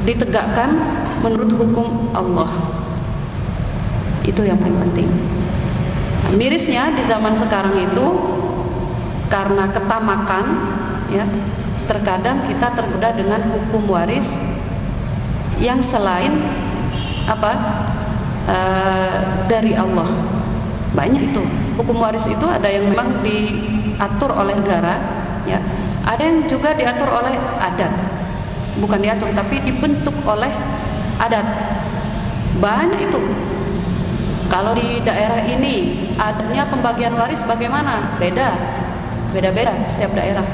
ditegakkan menurut hukum Allah. Itu yang paling penting. Nah, mirisnya di zaman sekarang itu karena ketamakan, ya, terkadang kita tergoda dengan hukum waris yang selain dari Allah. Banyak itu. Hukum waris itu ada yang memang diatur oleh negara, ya. Ada yang juga diatur oleh adat. Bukan diatur tapi dibentuk oleh adat. Banyak itu. Kalau di daerah ini adatnya pembagian waris bagaimana? Beda-beda setiap daerah.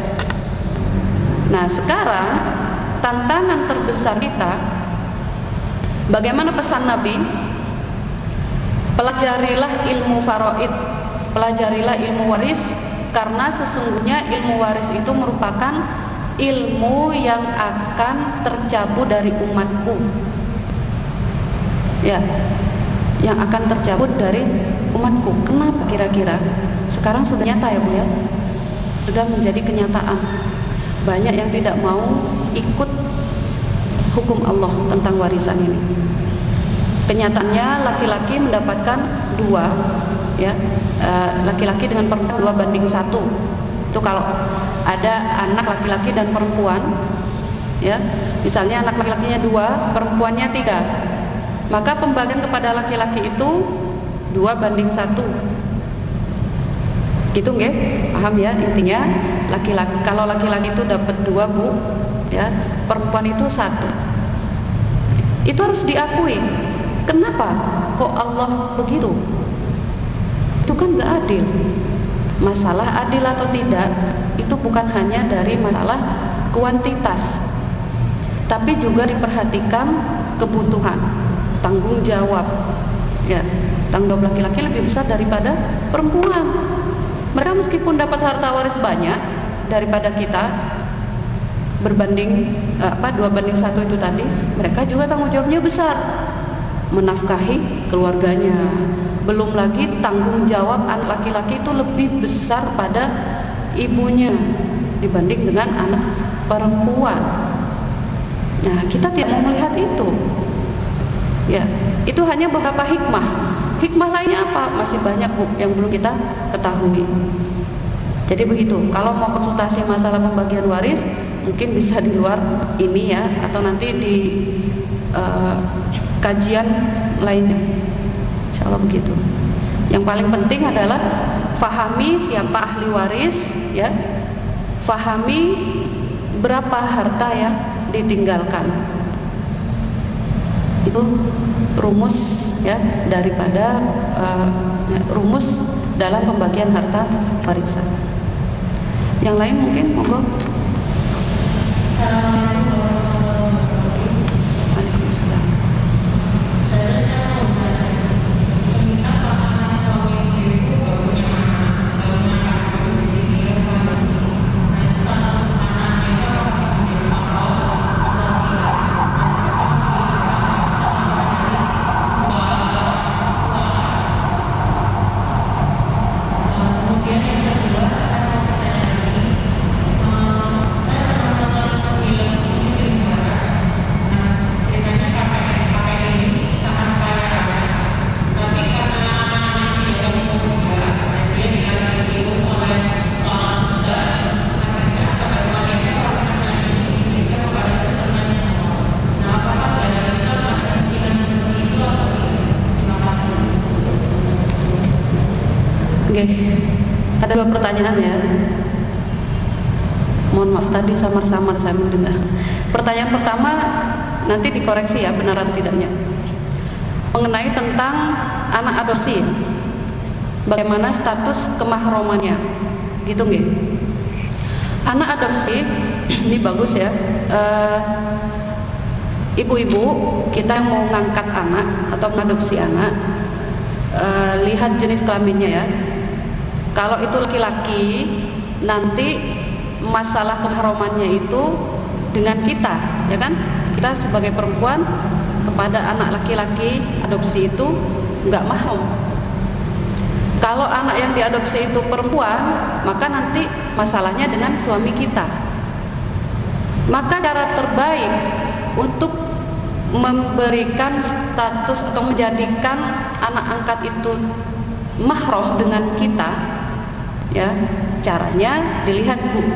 Nah, sekarang tantangan terbesar kita, bagaimana pesan Nabi? Pelajarilah ilmu faraid, pelajarilah ilmu waris, karena sesungguhnya ilmu waris itu merupakan ilmu yang akan tercabut dari umatku, ya, yang akan tercabut dari umatku. Kenapa kira-kira? Sekarang sudah nyata ya Bu ya, sudah menjadi kenyataan. Banyak yang tidak mau ikut hukum Allah tentang warisan ini. Kenyataannya laki-laki mendapatkan 2, ya, laki-laki dengan perempuan 2:1. Itu kalau ada anak laki-laki dan perempuan, ya, misalnya anak laki-lakinya 2, perempuannya 3, maka pembagian kepada laki-laki itu 2:1. Gitu nggih? Paham ya intinya? Laki-laki, kalau laki-laki itu dapat 2 Bu, ya, perempuan itu 1. Itu harus diakui. Kenapa kok Allah begitu? Itu kan gak adil. Masalah adil atau tidak itu bukan hanya dari masalah kuantitas, tapi juga diperhatikan kebutuhan, tanggung jawab, ya. Tanggung jawab laki-laki lebih besar daripada perempuan. Mereka meskipun dapat harta waris banyak daripada kita, berbanding 2:1 itu tadi, mereka juga tanggung jawabnya besar, menafkahi keluarganya. Belum lagi tanggung jawab anak laki-laki itu lebih besar pada ibunya dibanding dengan anak perempuan. Nah, kita tidak mau melihat itu. Ya, itu hanya beberapa hikmah. Hikmah lainnya apa? Masih banyak Bu yang belum kita ketahui. Jadi begitu. Kalau mau konsultasi masalah pembagian waris, mungkin bisa di luar ini ya, atau nanti di kajian lainnya. Insya Allah begitu. Yang paling penting adalah fahami siapa ahli waris, ya. Fahami berapa harta yang ditinggalkan. Itu rumus ya daripada rumus dalam pembagian harta warisan. Yang lain mungkin monggo. Assalamualaikum warahmatullahi wabarakatuh. Waalaikumsalam. Oke, ada 2 pertanyaan ya. Mohon maaf tadi samar-samar saya mendengar. Pertanyaan pertama nanti dikoreksi ya benar atau tidaknya. Mengenai tentang anak adopsi. Bagaimana status kemahromannya? Gitu nggih. Anak adopsi ini bagus ya. Ibu-ibu kita yang mau ngangkat anak atau mengadopsi anak, lihat jenis kelaminnya ya. Kalau itu laki-laki nanti masalah keharamannya itu dengan kita, ya kan? Kita sebagai perempuan kepada anak laki-laki adopsi itu nggak mahram. Kalau anak yang diadopsi itu perempuan, maka nanti masalahnya dengan suami kita. Maka cara terbaik untuk memberikan status atau menjadikan anak angkat itu mahram dengan kita, ya, caranya dilihat, Bu.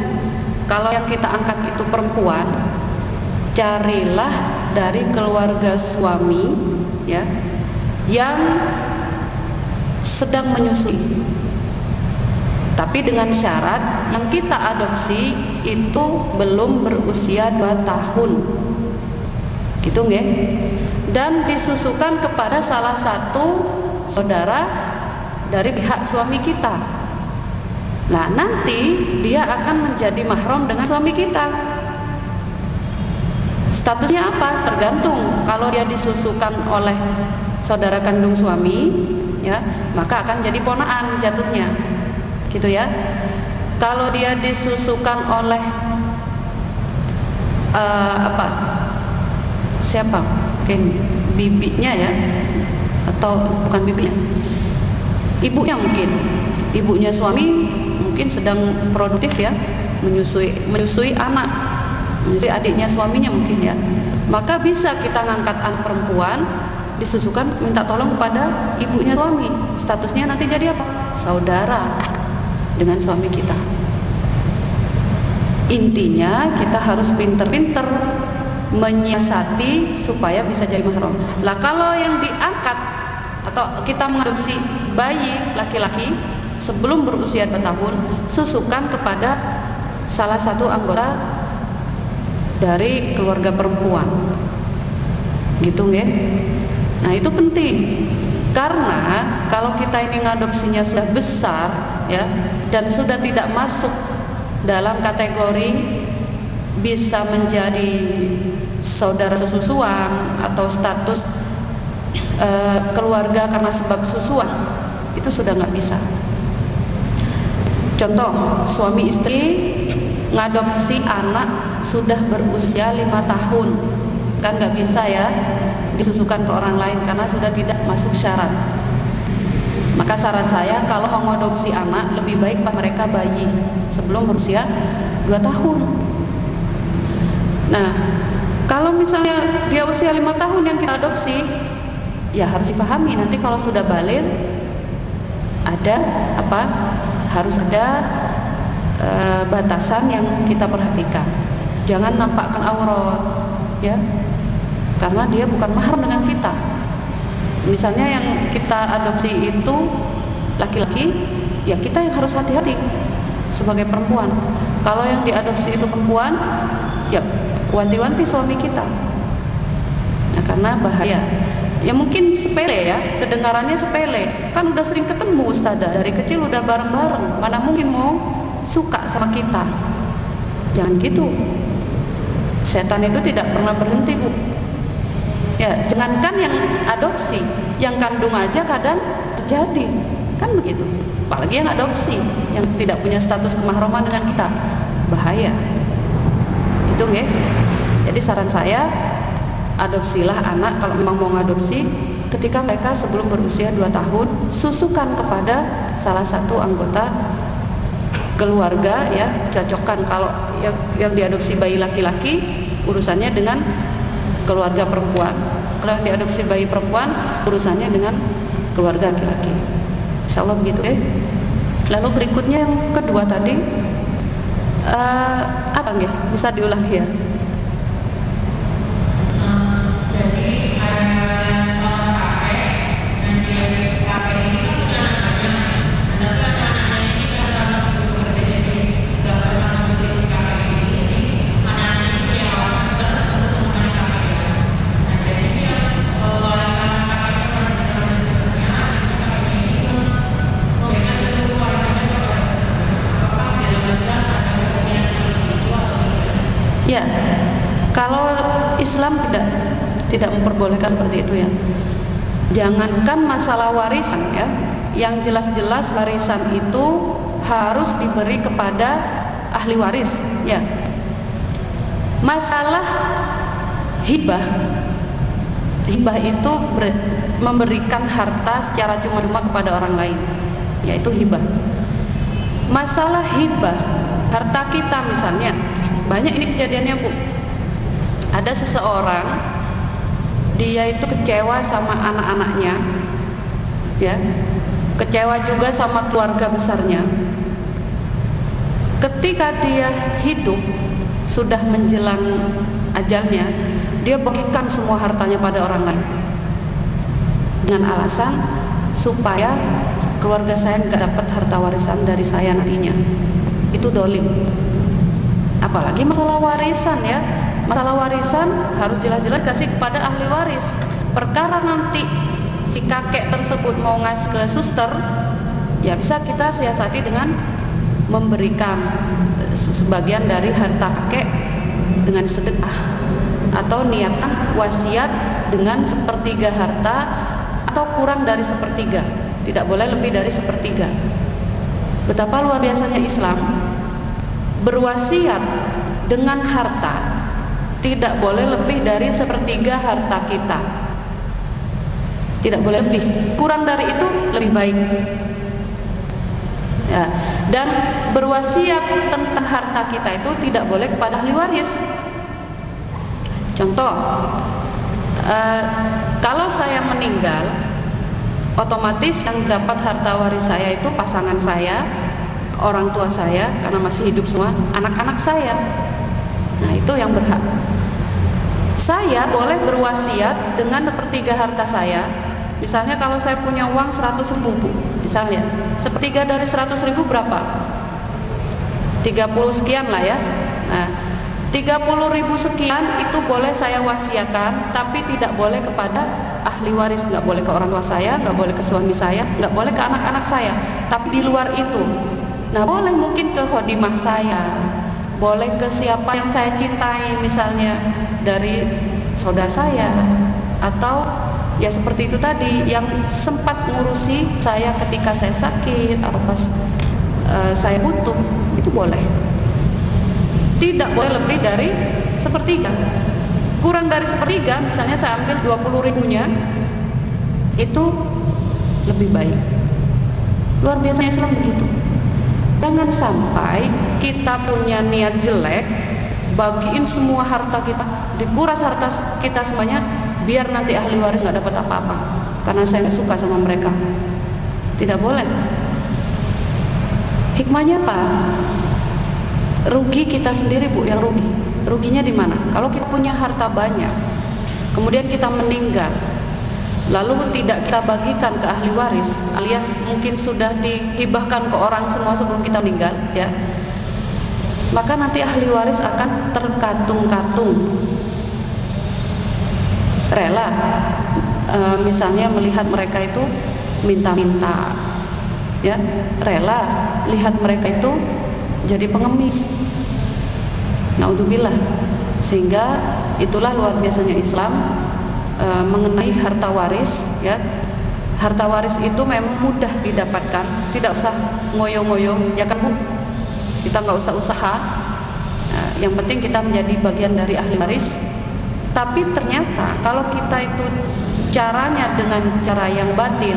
Kalau yang kita angkat itu perempuan, carilah dari keluarga suami, ya, yang sedang menyusui. Tapi dengan syarat yang kita adopsi itu belum berusia 2 tahun. Gitu nggih? Dan disusukan kepada salah satu saudara dari pihak suami kita. Nah, nanti dia akan menjadi mahram dengan suami kita. Statusnya apa? Tergantung. Kalau dia disusukan oleh saudara kandung suami, ya, maka akan jadi ponaan jatuhnya. Gitu ya. Kalau dia disusukan oleh siapa? Mungkin bibinya, ya, atau bukan bibinya, ibunya mungkin. Ibunya suami mungkin sedang produktif, ya, menyusui anak, menyusui adiknya suaminya mungkin, ya. Maka bisa kita ngangkat anak perempuan, disusukan, minta tolong kepada ibunya suami. Statusnya nanti jadi apa? Saudara dengan suami kita. Intinya kita harus pinter-pinter menyiasati supaya bisa jadi mahram. Lah kalau yang diangkat atau kita mengadopsi bayi laki-laki sebelum berusia 2 tahun, susukan kepada salah satu anggota dari keluarga perempuan. Gitu nggih? Nah, itu penting. Karena kalau kita ini ngadopsinya sudah besar, ya, dan sudah tidak masuk dalam kategori bisa menjadi saudara sesusuan atau status keluarga karena sebab susuan, itu sudah nggak bisa. Contoh, suami istri ngadopsi anak sudah berusia 5 tahun, kan nggak bisa, ya, disusukan ke orang lain karena sudah tidak masuk syarat. Maka saran saya, kalau mau mengadopsi anak, lebih baik pas mereka bayi sebelum berusia 2 tahun. Nah, kalau misalnya dia usia 5 tahun yang kita adopsi, ya harus dipahami nanti kalau sudah balik ada apa? Harus ada batasan yang kita perhatikan. Jangan nampakkan aurat, ya, karena dia bukan mahram dengan kita. Misalnya yang kita adopsi itu laki-laki, ya kita yang harus hati-hati sebagai perempuan. Kalau yang diadopsi itu perempuan, ya wanti-wanti suami kita. Nah, karena bahaya. Ya mungkin sepele, ya, kedengarannya sepele. Kan udah sering ketemu ustadzah, dari kecil udah bareng-bareng. Mana mungkin mau suka sama kita. Jangan gitu. Setan itu tidak pernah berhenti, Bu. Ya, jangankan yang adopsi, yang kandung aja kadang terjadi. Kan begitu. Apalagi yang adopsi, yang tidak punya status kemahraman dengan kita. Bahaya. Itu nggih. Jadi saran saya, adopsilah anak kalau memang mau ngadopsi ketika mereka sebelum berusia 2 tahun, susukan kepada salah satu anggota keluarga, ya, cocokkan. Kalau yang diadopsi bayi laki-laki, urusannya dengan keluarga perempuan. Kalau yang diadopsi bayi perempuan, urusannya dengan keluarga laki-laki. Insyaallah begitu, ya. Lalu berikutnya yang kedua tadi, apa nggih? Bisa diulangi, ya? Ya, kalau Islam tidak memperbolehkan seperti itu, ya. Jangankan masalah warisan, ya, yang jelas-jelas warisan itu harus diberi kepada ahli waris, ya. Masalah hibah itu memberikan harta secara cuma-cuma kepada orang lain, yaitu hibah. Masalah hibah harta kita misalnya, banyak ini kejadiannya Bu. Ada seseorang, dia itu kecewa sama anak-anaknya, ya, kecewa juga sama keluarga besarnya. Ketika dia hidup, sudah menjelang ajalnya, dia bagikan semua hartanya pada orang lain dengan alasan supaya keluarga saya nggak dapat harta warisan dari saya nantinya. Itu dolim. Apalagi masalah warisan, ya. Masalah warisan harus jelas-jelas kasih kepada ahli waris. Perkara nanti si kakek tersebut mau ngasih ke suster, ya bisa kita siasati dengan memberikan sebagian dari harta kakek dengan sedekah, atau niatan wasiat dengan sepertiga harta atau kurang dari sepertiga, tidak boleh lebih dari sepertiga. Betapa luar biasanya Islam, berwasiat dengan harta tidak boleh lebih dari sepertiga harta kita, tidak boleh lebih, kurang dari itu lebih baik, ya. Dan berwasiat tentang harta kita itu tidak boleh kepada ahli waris. Contoh, kalau saya meninggal, otomatis yang dapat harta waris saya itu pasangan saya, orang tua saya karena masih hidup semua, anak-anak saya. Nah, itu yang berhak. Saya boleh berwasiat dengan sepertiga harta saya. Misalnya kalau saya punya uang 100.000 Bu, misalnya sepertiga dari 100.000 berapa? 30 sekian lah ya. Nah, 30.000 sekian itu boleh saya wasiatkan, tapi tidak boleh kepada ahli waris, nggak boleh ke orang tua saya, nggak boleh ke suami saya, nggak boleh ke anak-anak saya. Tapi di luar itu, nah boleh mungkin ke khodimah saya, boleh ke siapa yang saya cintai, misalnya dari saudara saya, atau ya seperti itu tadi yang sempat ngurusi saya ketika saya sakit atau pas saya butuh, itu boleh. Tidak boleh lebih dari sepertiga. Kurang dari sepertiga, misalnya saya ambil 20.000-nya, itu lebih baik. Luar biasa Islam begitu. Jangan sampai kita punya niat jelek, bagiin semua harta kita, dikuras harta kita semuanya, biar nanti ahli waris nggak dapat apa-apa karena saya nggak suka sama mereka. Tidak boleh. Hikmahnya apa? Rugi kita sendiri Bu, yang rugi. Ruginya di mana? Kalau kita punya harta banyak, kemudian kita meninggal, lalu tidak kita bagikan ke ahli waris, alias mungkin sudah dihibahkan ke orang semua sebelum kita meninggal, ya, maka nanti ahli waris akan terkatung-katung, rela, misalnya melihat mereka itu minta-minta, ya, rela lihat mereka itu jadi pengemis. Naudzubillah. Sehingga itulah luar biasanya Islam mengenai harta waris, ya. Harta waris itu memang mudah didapatkan, tidak usah ngoyo-ngoyo, ya kan Bu? Kita nggak usah usaha. Yang penting kita menjadi bagian dari ahli waris. Tapi ternyata kalau kita itu caranya dengan cara yang batil,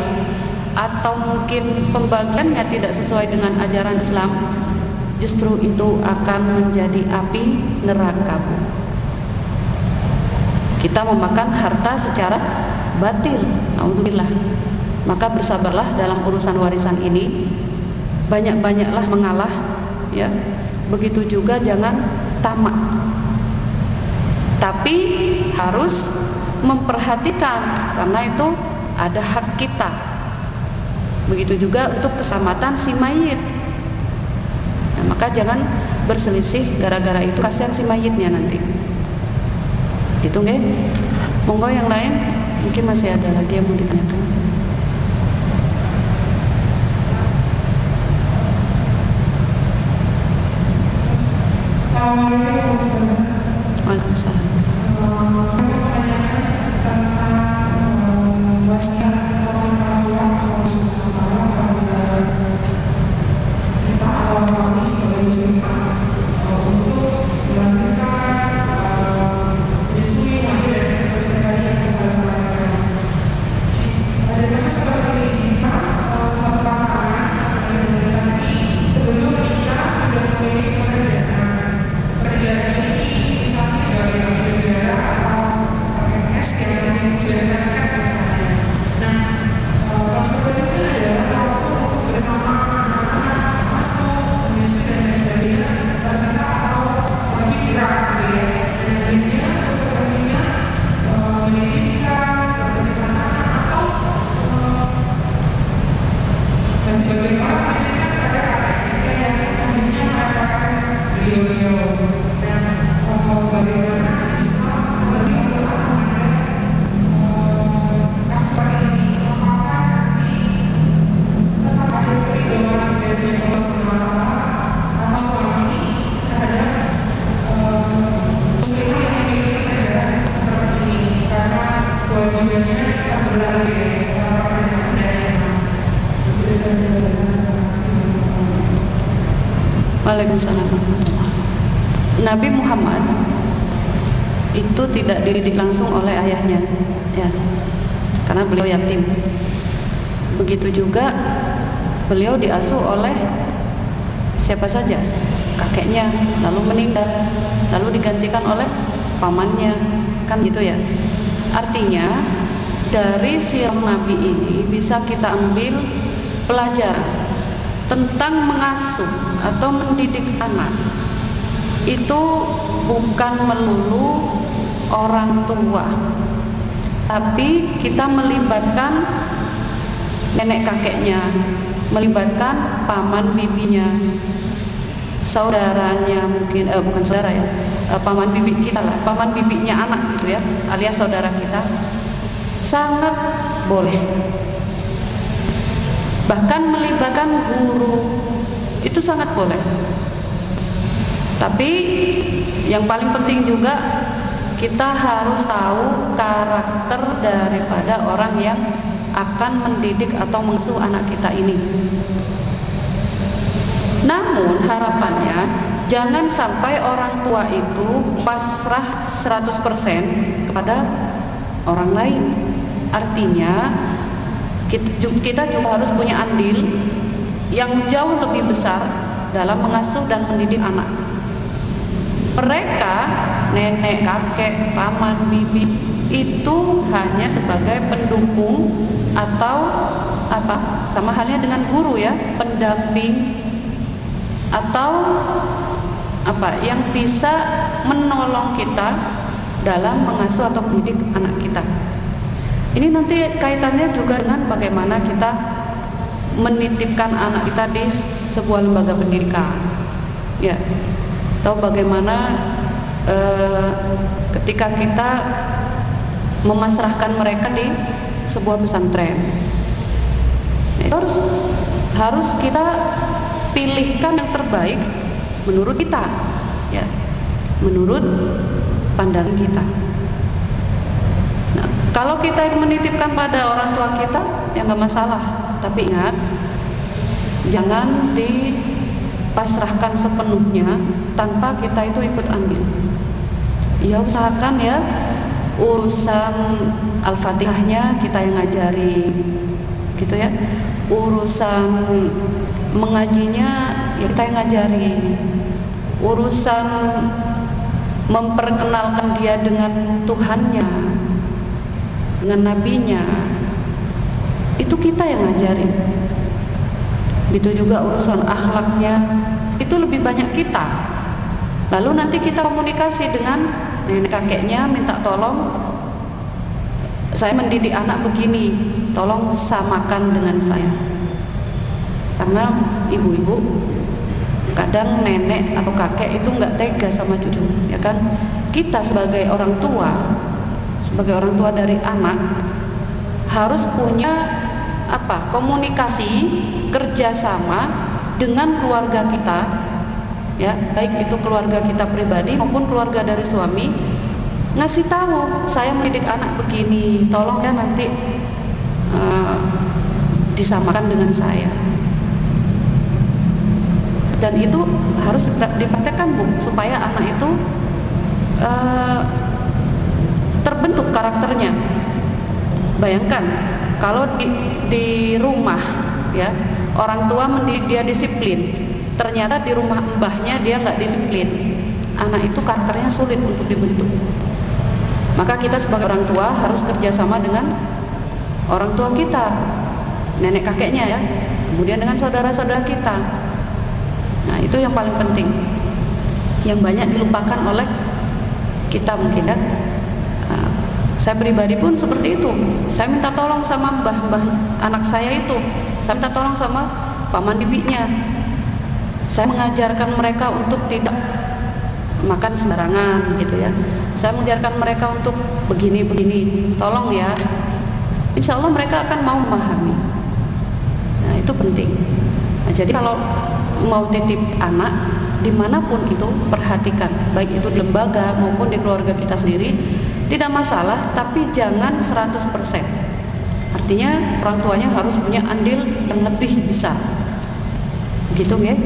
atau mungkin pembagiannya tidak sesuai dengan ajaran Islam, justru itu akan menjadi api neraka Bu. Kita memakan harta secara batil, naudzubillah. Maka bersabarlah dalam urusan warisan ini, banyak-banyaklah mengalah, ya. Begitu juga jangan tamak, tapi harus memperhatikan karena itu ada hak kita. Begitu juga untuk keselamatan si mayit. Nah, maka jangan berselisih gara-gara itu, kasihan si mayitnya nanti. Gitu nggih? Monggo yang lain, mungkin masih ada lagi yang mau ditanyakan. Assalamualaikum Ustaz. Waalaikumsalam. Saya menanyakan tentang wasiat atau pengetahuan Allah Subhanahu wa taala pada kita videonya berat ya, orang dari begitu saya Waalaikumsalam warahmatullahi. Nabi Muhammad itu tidak dididik langsung oleh ayahnya, ya, karena beliau yatim. Begitu juga beliau diasuh oleh siapa saja, kakeknya, lalu meninggal, lalu digantikan oleh pamannya, kan gitu ya. Artinya dari sirah Nabi ini bisa kita ambil pelajaran tentang mengasuh atau mendidik anak. Itu bukan melulu orang tua, tapi kita melibatkan nenek kakeknya, melibatkan paman bibinya, saudaranya mungkin, bukan saudara ya, paman bibi kita lah, paman bibinya anak gitu ya, alias saudara kita, sangat boleh. Bahkan melibatkan guru itu sangat boleh. Tapi yang paling penting juga kita harus tahu karakter daripada orang yang akan mendidik atau mengasuh anak kita ini. Namun harapannya jangan sampai orang tua itu pasrah 100% kepada orang lain. Artinya kita juga harus punya andil yang jauh lebih besar dalam mengasuh dan mendidik anak. Mereka, nenek, kakek, paman, bibi, itu hanya sebagai pendukung atau apa? Sama halnya dengan guru ya, pendamping atau apa yang bisa menolong kita dalam mengasuh atau mendidik anak kita. Ini nanti kaitannya juga dengan bagaimana kita menitipkan anak kita di sebuah lembaga pendidikan, ya, atau bagaimana ketika kita memasrahkan mereka di sebuah pesantren. Itu harus kita pilihkan yang terbaik menurut kita, ya, menurut pandangan kita. Nah, kalau kita menitipkan pada orang tua kita, ya nggak masalah. Tapi ingat, jangan dipasrahkan sepenuhnya tanpa kita itu ikut andil. Ya usahakan ya, urusan Al-Fatihahnya kita yang ngajari, gitu ya. Urusan mengajinya ya kita yang ngajari. Urusan memperkenalkan dia dengan Tuhannya, dengan nabinya, itu kita yang ngajarin. Gitu juga urusan akhlaknya, itu lebih banyak kita. Lalu nanti kita komunikasi dengan nenek kakeknya, minta tolong, saya mendidik anak begini, tolong samakan dengan saya. Karena ibu-ibu kadang nenek atau kakek itu nggak tega sama cucu, ya kan? Kita sebagai orang tua dari anak harus punya apa? Komunikasi, kerjasama dengan keluarga kita, ya, baik itu keluarga kita pribadi maupun keluarga dari suami. Ngasih tahu, saya mendidik anak begini, tolong ya nanti disamakan dengan saya. Dan itu harus dipraktekkan, Bu, supaya anak itu terbentuk karakternya. Bayangkan kalau di rumah, ya, orang tua mendidik dia disiplin, ternyata di rumah mbahnya dia nggak disiplin, anak itu karakternya sulit untuk dibentuk. Maka kita sebagai orang tua harus kerjasama dengan orang tua kita, nenek kakeknya ya, kemudian dengan saudara-saudara kita. Nah, itu yang paling penting, yang banyak dilupakan oleh kita mungkin kan. Saya pribadi pun seperti itu. Saya minta tolong sama mbah-mbah anak saya itu, saya minta tolong sama paman bibinya. Saya mengajarkan mereka untuk tidak makan sembarangan gitu ya. Saya mengajarkan mereka untuk begini-begini. Tolong ya. Insya Allah mereka akan mau memahami. Nah, itu penting. Nah, jadi kalau mau titip anak dimanapun itu, perhatikan, baik itu di lembaga maupun di keluarga kita sendiri, tidak masalah, tapi jangan 100%. Artinya orang tuanya harus punya andil yang lebih besar. Begitu nggih?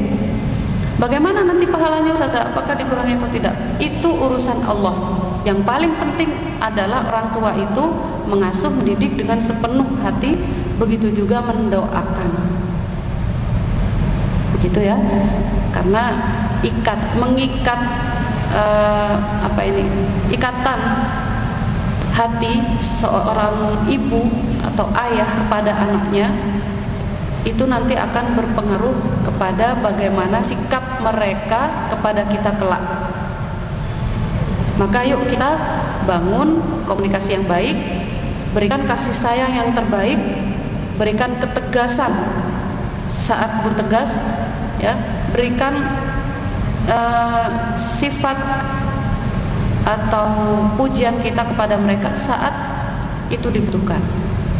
Bagaimana nanti pahalanya Ustaz? Apakah dikurangi atau tidak? Itu urusan Allah. Yang paling penting adalah orang tua itu mengasuh, mendidik dengan sepenuh hati, begitu juga mendoakan. Begitu ya. Karena mengikat ikatan hati seorang ibu atau ayah kepada anaknya itu nanti akan berpengaruh kepada bagaimana sikap mereka kepada kita kelak. Maka yuk kita bangun komunikasi yang baik, berikan kasih sayang yang terbaik, berikan ketegasan saat bertegas, ya, berikan sifat atau pujian kita kepada mereka saat itu dibutuhkan.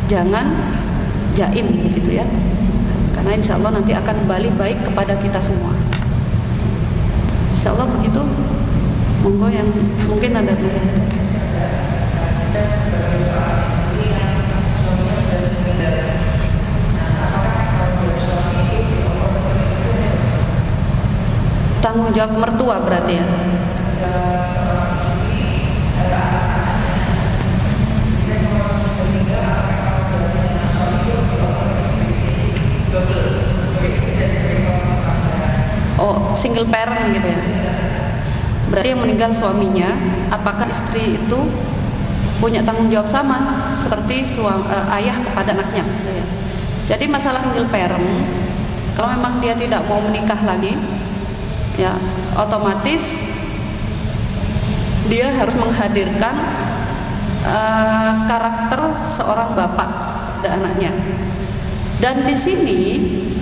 Jangan jaim begitu ya. Karena insya Allah nanti akan kembali baik kepada kita semua. Insya Allah begitu. Monggo yang mungkin ada pertanyaan. Tanggung jawab mertua berarti ya. Oh, single parent gitu ya. Berarti yang meninggal suaminya, apakah istri itu punya tanggung jawab sama seperti ayah kepada anaknya gitu ya. Jadi masalah single parent, kalau memang dia tidak mau menikah lagi, ya otomatis dia harus menghadirkan karakter seorang bapak pada anaknya. Dan di sini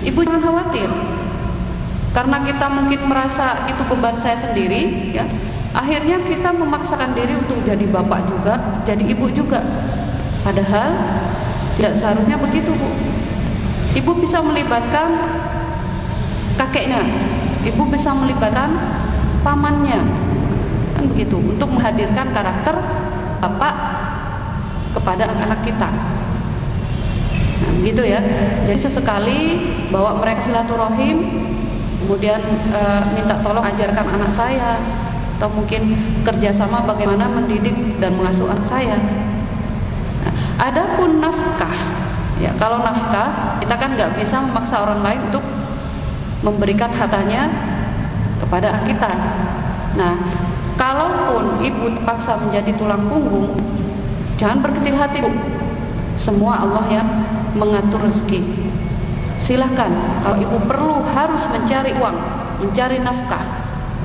ibu jangan khawatir, karena kita mungkin merasa itu beban saya sendiri, ya. Akhirnya kita memaksakan diri untuk jadi bapak juga, jadi ibu juga. Padahal tidak seharusnya begitu, Bu. Ibu bisa melibatkan kakeknya, ibu bisa melibatkan pamannya, kan begitu, untuk menghadirkan karakter bapak kepada anak-anak kita. Nah, begitu ya. Jadi sesekali bawa mereka silaturahim, kemudian minta tolong ajarkan anak saya, atau mungkin kerjasama bagaimana mendidik dan mengasuh anak saya. Nah, adapun nafkah, ya kalau nafkah kita kan nggak bisa memaksa orang lain untuk memberikan hartanya kepada anak kita. Nah, kalaupun ibu terpaksa menjadi tulang punggung, jangan berkecil hati, Bu. Semua Allah yang mengatur rezeki. Silahkan, kalau ibu perlu harus mencari uang, mencari nafkah,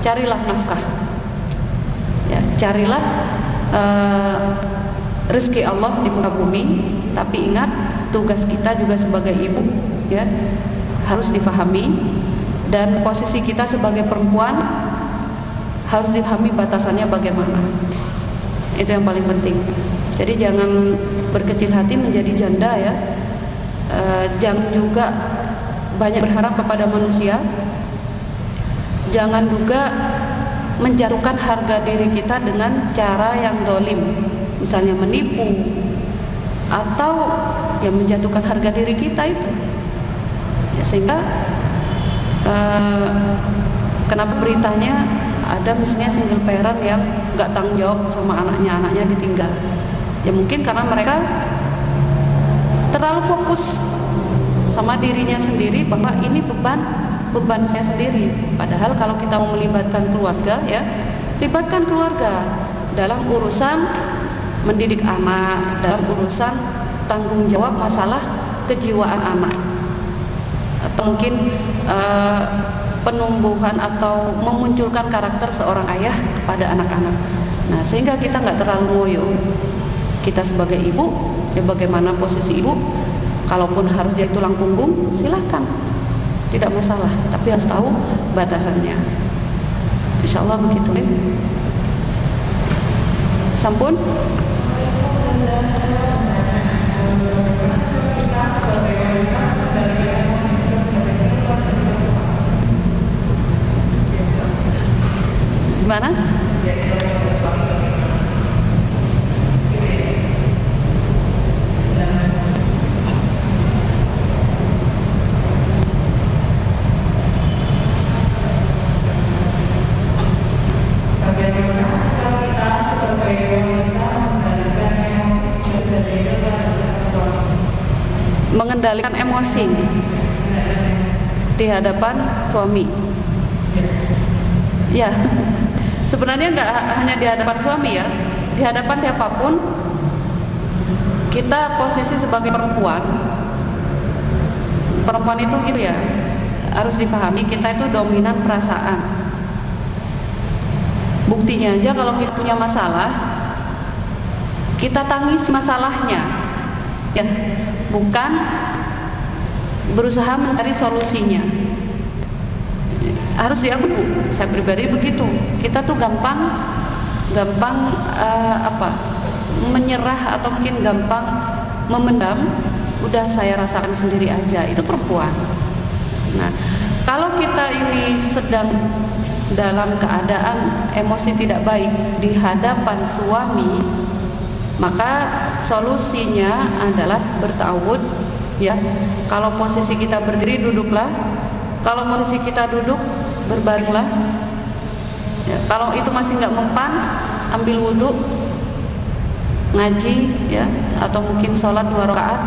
carilah nafkah, ya, carilah rezeki Allah di muka bumi. Tapi ingat, tugas kita juga sebagai ibu, ya, harus difahami, dan posisi kita sebagai perempuan harus difahami batasannya bagaimana. Itu yang paling penting. Jadi jangan berkecil hati menjadi janda, ya. Jangan juga banyak berharap kepada manusia. Jangan juga menjatuhkan harga diri kita dengan cara yang dolim, misalnya menipu atau yang menjatuhkan harga diri kita itu, ya, sehingga kenapa beritanya ada misalnya single parent yang nggak tanggung jawab sama anaknya ditinggal, ya mungkin karena mereka terlalu fokus sama dirinya sendiri, bahwa ini beban saya sendiri. Padahal kalau kita mau melibatkan keluarga, ya, libatkan keluarga dalam urusan mendidik anak, dalam urusan tanggung jawab masalah kejiwaan anak, atau mungkin penumbuhan atau memunculkan karakter seorang ayah kepada anak-anak. Nah, sehingga kita nggak terlalu ngoyo. Kita sebagai ibu, ya bagaimana posisi ibu, kalaupun harus jadi tulang punggung, silahkan, tidak masalah, tapi harus tahu batasannya. Insya Allah begitu ya. Sampun. Gimana? mengendalikan emosi di hadapan suami. Ya, sebenarnya nggak hanya di hadapan suami ya, di hadapan siapapun. Kita posisi sebagai perempuan itu gitu ya, harus dipahami kita itu dominan perasaan. Buktinya aja kalau kita punya masalah, kita tangis masalahnya, ya, bukan berusaha mencari solusinya. Harus diakui, saya pribadi begitu. Kita tuh gampang menyerah atau mungkin gampang memendam. Udah saya rasakan sendiri aja, itu perempuan. Nah, kalau kita ini sedang dalam keadaan emosi tidak baik di hadapan suami, maka solusinya adalah bertawud, ya. Kalau posisi kita berdiri, duduklah. Kalau posisi kita duduk, berbaringlah. Ya, kalau itu masih nggak mempan, ambil wudhu, ngaji, ya, atau mungkin sholat 2 rakaat.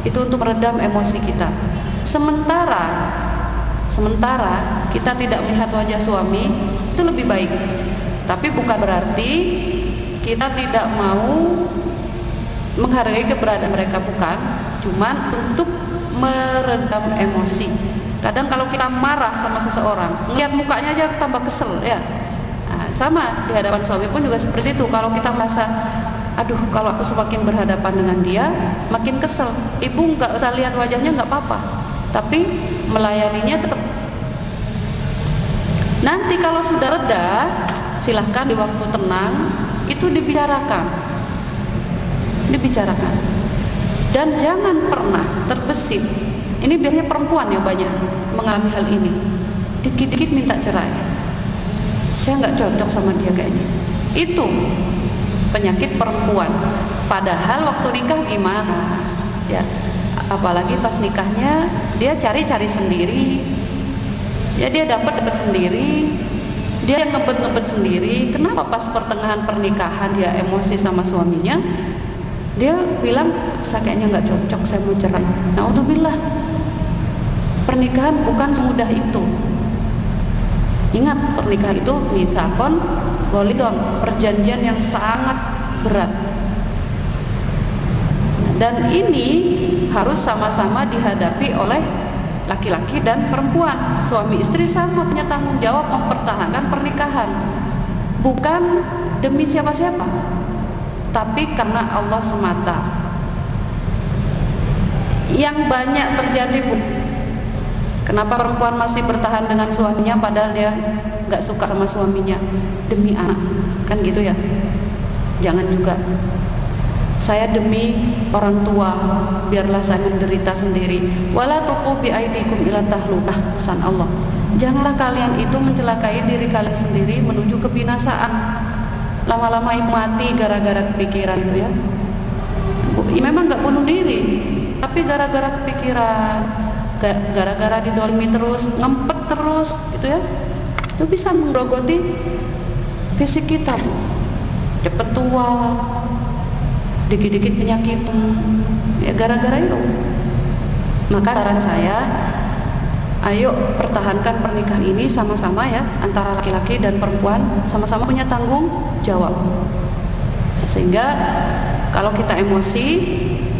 Itu untuk meredam emosi kita. Sementara kita tidak melihat wajah suami, itu lebih baik. Tapi bukan berarti kita tidak mau menghargai keberadaan mereka, bukan. Cuman untuk meredam emosi. Kadang kalau kita marah sama seseorang, melihat mukanya aja tambah kesel, ya. Nah, sama di hadapan suami pun juga seperti itu. Kalau kita merasa, aduh, kalau aku semakin berhadapan dengan dia, makin kesel. Ibu nggak usah lihat wajahnya, nggak apa-apa, tapi melayaninya tetap. Nanti kalau sudah reda, silahkan di waktu tenang itu dibicarakan, dan jangan pernah terbesit. Ini biasanya perempuan yang banyak mengalami hal ini. Dikit-dikit minta cerai. Saya nggak cocok sama dia kayaknya. Itu penyakit perempuan. Padahal waktu nikah gimana? Ya, apalagi pas nikahnya dia cari-cari sendiri. Ya, dia dapat sendiri. Dia yang ngebet sendiri. Kenapa pas pertengahan pernikahan dia emosi sama suaminya? Dia bilang, saya kayaknya nggak cocok, saya mau cerai. Naudzubillah. Pernikahan bukan semudah itu. Ingat, pernikahan itu mitsaqon ghalidon, perjanjian yang sangat berat. Dan ini harus sama-sama dihadapi oleh laki-laki dan perempuan. Suami istri sama punya tanggung jawab mempertahankan pernikahan. Bukan demi siapa-siapa, tapi karena Allah semata. Yang banyak terjadi, Bu, kenapa perempuan masih bertahan dengan suaminya padahal dia nggak suka sama suaminya? Demi anak, kan gitu ya. Jangan juga, saya demi orang tua, biarlah saya menderita sendiri. Wala tuqu bi aidikum ila tahlukah, pesan Allah. Janganlah kalian itu mencelakai diri kalian sendiri menuju kebinasaan. Lama-lama ibu mati gara-gara kepikiran itu, ya. Memang nggak bunuh diri, tapi gara-gara kepikiran, gara-gara didolimi terus, ngempet terus, gitu ya. Itu bisa menggerogoti fisik kita, Bu. Cepet tua, dikit-dikit penyakit, ya gara-gara itu. Maka saran saya, ayo pertahankan pernikahan ini sama-sama, ya, antara laki-laki dan perempuan sama-sama punya tanggung jawab. Sehingga kalau kita emosi,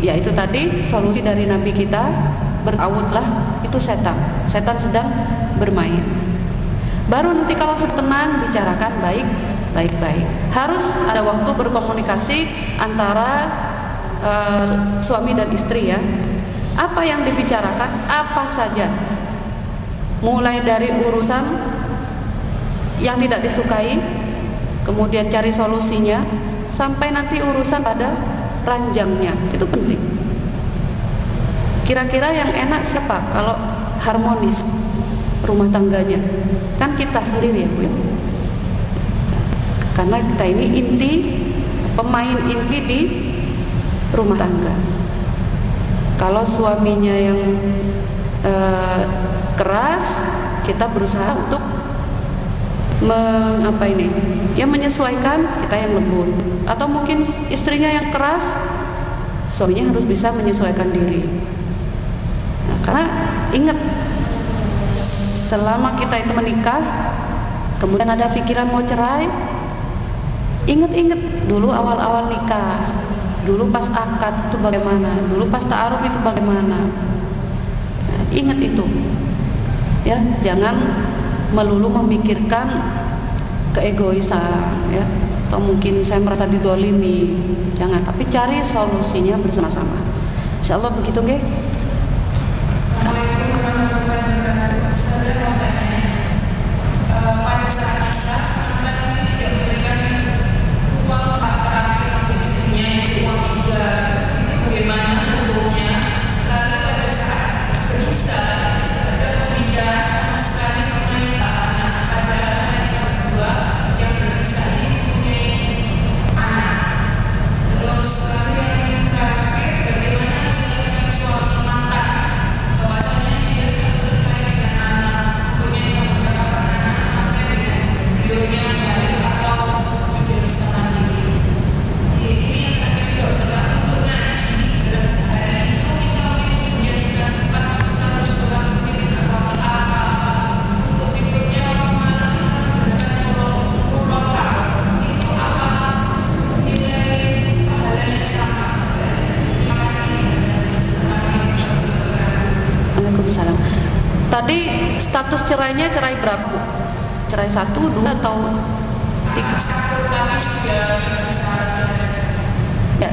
ya itu tadi solusi dari Nabi kita, bertawudlah, itu setan sedang bermain. Baru nanti kalau tenang bicarakan baik-baik. Harus ada waktu berkomunikasi antara suami dan istri, ya. Apa yang dibicarakan, apa saja, mulai dari urusan yang tidak disukai, kemudian cari solusinya, sampai nanti urusan pada ranjangnya. Itu penting. Kira-kira yang enak siapa kalau harmonis rumah tangganya? Kan kita sendiri, ya, Bu, ya. Karena kita ini pemain inti di rumah tangga. Kalau suaminya yang keras, kita berusaha untuk menyesuaikan, kita yang lembut. Atau mungkin istrinya yang keras, suaminya harus bisa menyesuaikan diri. Nah, karena ingat, selama kita itu menikah kemudian ada pikiran mau cerai, ingat dulu awal-awal nikah, dulu pas akad itu bagaimana, dulu pas ta'aruf itu bagaimana. Nah, ingat itu ya, jangan melulu memikirkan keegoisan ya, atau mungkin saya merasa didolimi, jangan, tapi cari solusinya bersama-sama. Insyaallah begitu nggih. Assalamualaikum warahmatullahi wabarakatuh. Saya mau tanya, pada saat Isra mantan ini tidak memberikan uang hak terakhir untuk istrinya, yaitu uang tiga, ini bagaimana hukumnya? Lalu pada saat berpisah ada pembicaraan sama sekali mengenai anak pada anak yang kedua yang berpisah ini mempunyai anak. Terus lalu yang terakhir, bagaimana mengingatkan suami mantan bahwasanya dia selalu terkait dengan anak, mempunyai tanggung jawab anak sampai dengan beliaunya balik atau sudah bisa mandiri. Ini yang terakhir juga saudara, untuk ngaji dalam sehari itu kita mungkin punya bisa sempat satu surat mungkin apa untuk berikutnya malam kita menggunakan Nurota itu apa nilai pahalanya sama. Terima kasih. Waalaikumsalam. Tadi status cerainya cerai berapa, Bu? Cerai 1, 2 atau 3? Tapi sudah Ya.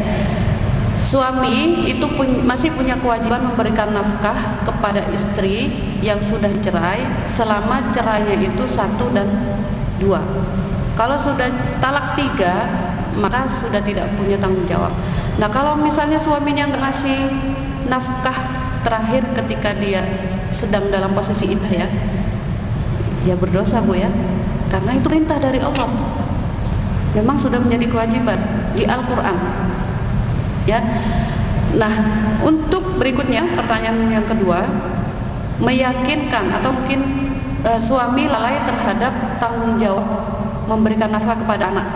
Suami itu masih punya kewajiban memberikan nafkah kepada istri yang sudah cerai selama cerainya itu 1 dan 2. Kalau sudah talak 3, maka sudah tidak punya tanggung jawab. Nah, kalau misalnya suaminya nggak ngasih nafkah terakhir ketika dia sedang dalam posisi iddah, ya berdosa, Bu ya, karena itu perintah dari Allah, memang sudah menjadi kewajiban di Al-Quran ya. Nah, untuk berikutnya pertanyaan yang kedua, meyakinkan atau mungkin suami lalai terhadap tanggung jawab memberikan nafkah kepada anak.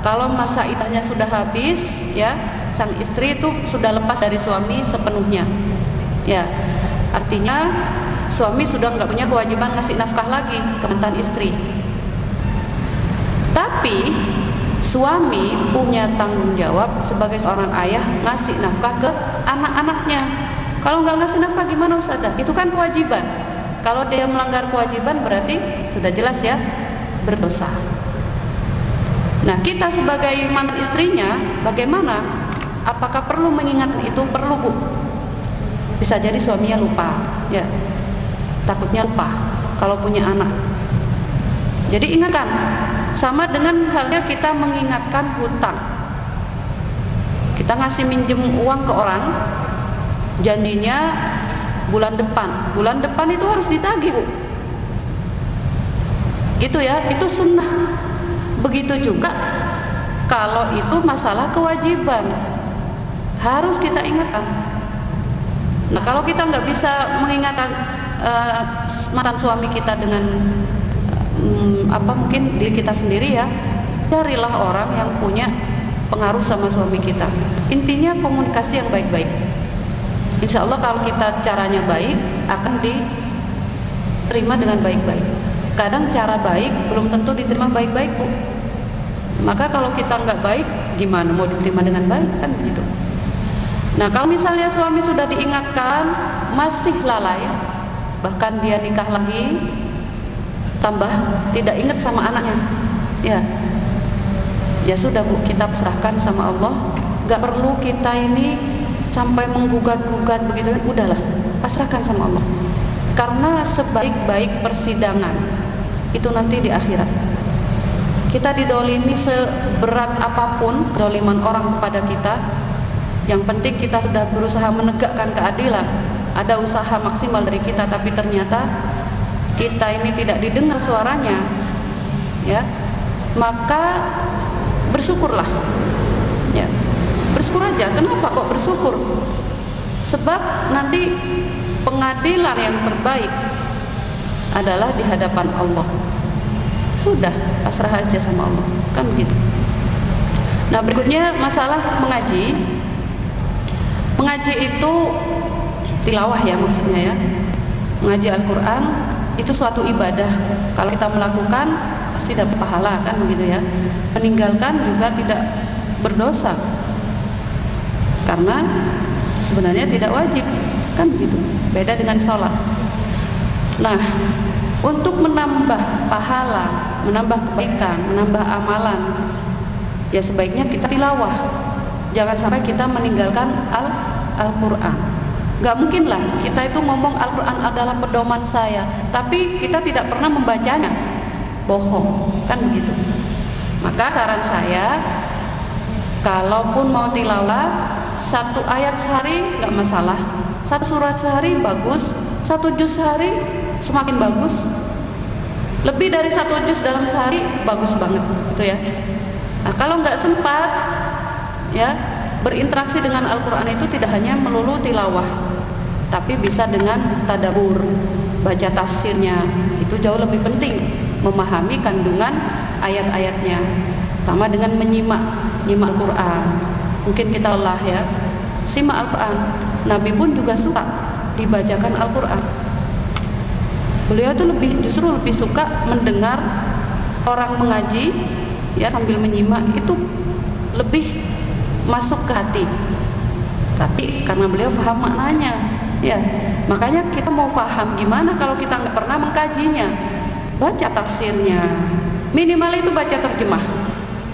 Kalau masa iddahnya sudah habis ya, sang istri itu sudah lepas dari suami sepenuhnya ya, artinya suami sudah nggak punya kewajiban ngasih nafkah lagi ke mantan istri. Tapi suami punya tanggung jawab sebagai seorang ayah ngasih nafkah ke anak-anaknya. Kalau nggak ngasih nafkah gimana Ustazah? Itu kan kewajiban. Kalau dia melanggar kewajiban berarti sudah jelas ya, berdosa. Nah, kita sebagai mantan istrinya bagaimana? Apakah perlu mengingatkan itu? Perlu, Bu. Bisa jadi suaminya lupa ya, takutnya lupa kalau punya anak. Jadi ingatkan, sama dengan halnya kita mengingatkan hutang. Kita ngasih minjem uang ke orang, janjinya bulan depan itu harus ditagih, Bu. Itu ya, itu sunnah. Begitu juga kalau itu masalah kewajiban, harus kita ingatkan. Nah, kalau kita nggak bisa mengingatkan mantan suami kita dengan mungkin diri kita sendiri ya, carilah orang yang punya pengaruh sama suami kita. Intinya komunikasi yang baik-baik. Insya Allah kalau kita caranya baik, akan diterima dengan baik-baik. Kadang cara baik belum tentu diterima baik-baik, Bu. Maka kalau kita nggak baik, gimana mau diterima dengan baik, kan begitu. Nah, kalau misalnya suami sudah diingatkan masih lalai, bahkan dia nikah lagi, tambah tidak ingat sama anaknya, ya sudah, Bu, kita serahkan sama Allah. Gak perlu kita ini sampai menggugat-gugat begitu, udahlah, pasrahkan sama Allah. Karena sebaik-baik persidangan itu nanti di akhirat. Kita didolimi seberat apapun doliman orang kepada kita, yang penting kita sudah berusaha menegakkan keadilan, ada usaha maksimal dari kita, tapi ternyata kita ini tidak didengar suaranya, ya, maka bersyukurlah, ya, bersyukur aja. Kenapa kok bersyukur? Sebab nanti pengadilan yang terbaik adalah di hadapan Allah. Sudah, pasrah aja sama Allah, kan begitu. Nah, berikutnya masalah mengaji. Mengaji itu tilawah ya maksudnya ya. Mengaji Al-Quran itu suatu ibadah. Kalau kita melakukan pasti dapat pahala kan begitu ya. Meninggalkan juga tidak berdosa, karena sebenarnya tidak wajib kan begitu. Beda dengan sholat. Nah, untuk menambah pahala, menambah kebaikan, menambah amalan, ya sebaiknya kita tilawah. Jangan sampai kita meninggalkan Al-Quran. Gak mungkin lah kita itu ngomong Al-Quran adalah pedoman saya, tapi kita tidak pernah membacanya. Bohong, kan begitu. Maka saran saya, kalaupun mau tilawah, 1 ayat sehari gak masalah, 1 surat sehari bagus, 1 juz sehari semakin bagus. Lebih dari 1 juz dalam sehari bagus banget, gitu ya. Nah, kalau nggak sempat, ya berinteraksi dengan Al-Quran itu tidak hanya melulu tilawah, tapi bisa dengan tadabbur, baca tafsirnya. Itu jauh lebih penting, memahami kandungan ayat-ayatnya, sama dengan menyimak Al-Quran. Mungkin kita lelah ya, simak Al-Quran. Nabi pun juga suka dibacakan Al-Quran. Beliau itu justru lebih suka mendengar orang mengaji ya sambil menyimak, itu lebih masuk ke hati. Tapi karena beliau paham maknanya, ya makanya kita mau paham gimana kalau kita nggak pernah mengkajinya. Baca tafsirnya, minimal itu baca terjemah.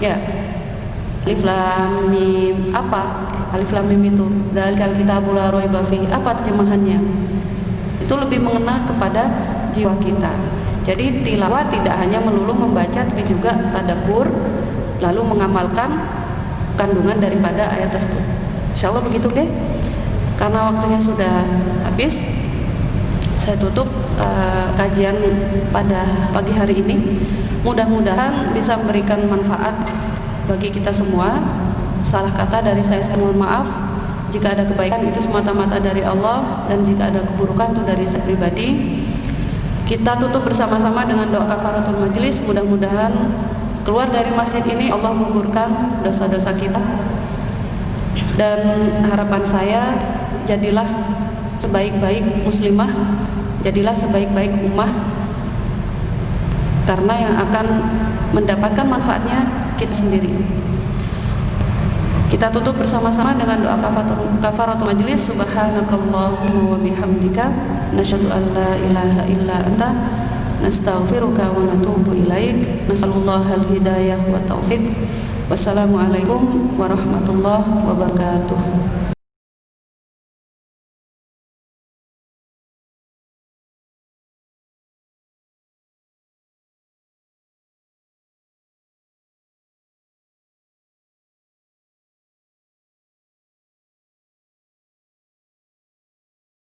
Ya, Alif Lam Mim, apa Alif Lam Mim itu? Dzalikal kitabul la raiba fihi, apa terjemahannya? Itu lebih mengena kepada jiwa kita. Jadi tilawah tidak hanya melulu membaca, tapi juga tadabbur, lalu mengamalkan kandungan daripada ayat tersebut. Insyaallah begitu deh. Karena waktunya sudah habis, saya tutup kajian pada pagi hari ini. Mudah-mudahan bisa memberikan manfaat bagi kita semua. Salah kata dari saya mohon maaf. Jika ada kebaikan itu semata-mata dari Allah, dan jika ada keburukan itu dari saya pribadi. Kita tutup bersama-sama dengan doa kafaratul majelis. Mudah-mudahan keluar dari masjid ini Allah gugurkan dosa-dosa kita. Dan harapan saya, jadilah sebaik-baik muslimah, jadilah sebaik-baik ummah, karena yang akan mendapatkan manfaatnya kita sendiri. Kita tutup bersama-sama dengan doa kafaratul majelis. Subhanakallahumma wa bihamdika, nasyhadu an la ilaha illa anta, nastaghfiruka wa natubu ilaik. Nasallallahu al-hidayah wa taufiq. Wassalamualaikum warahmatullahi wabarakatuh.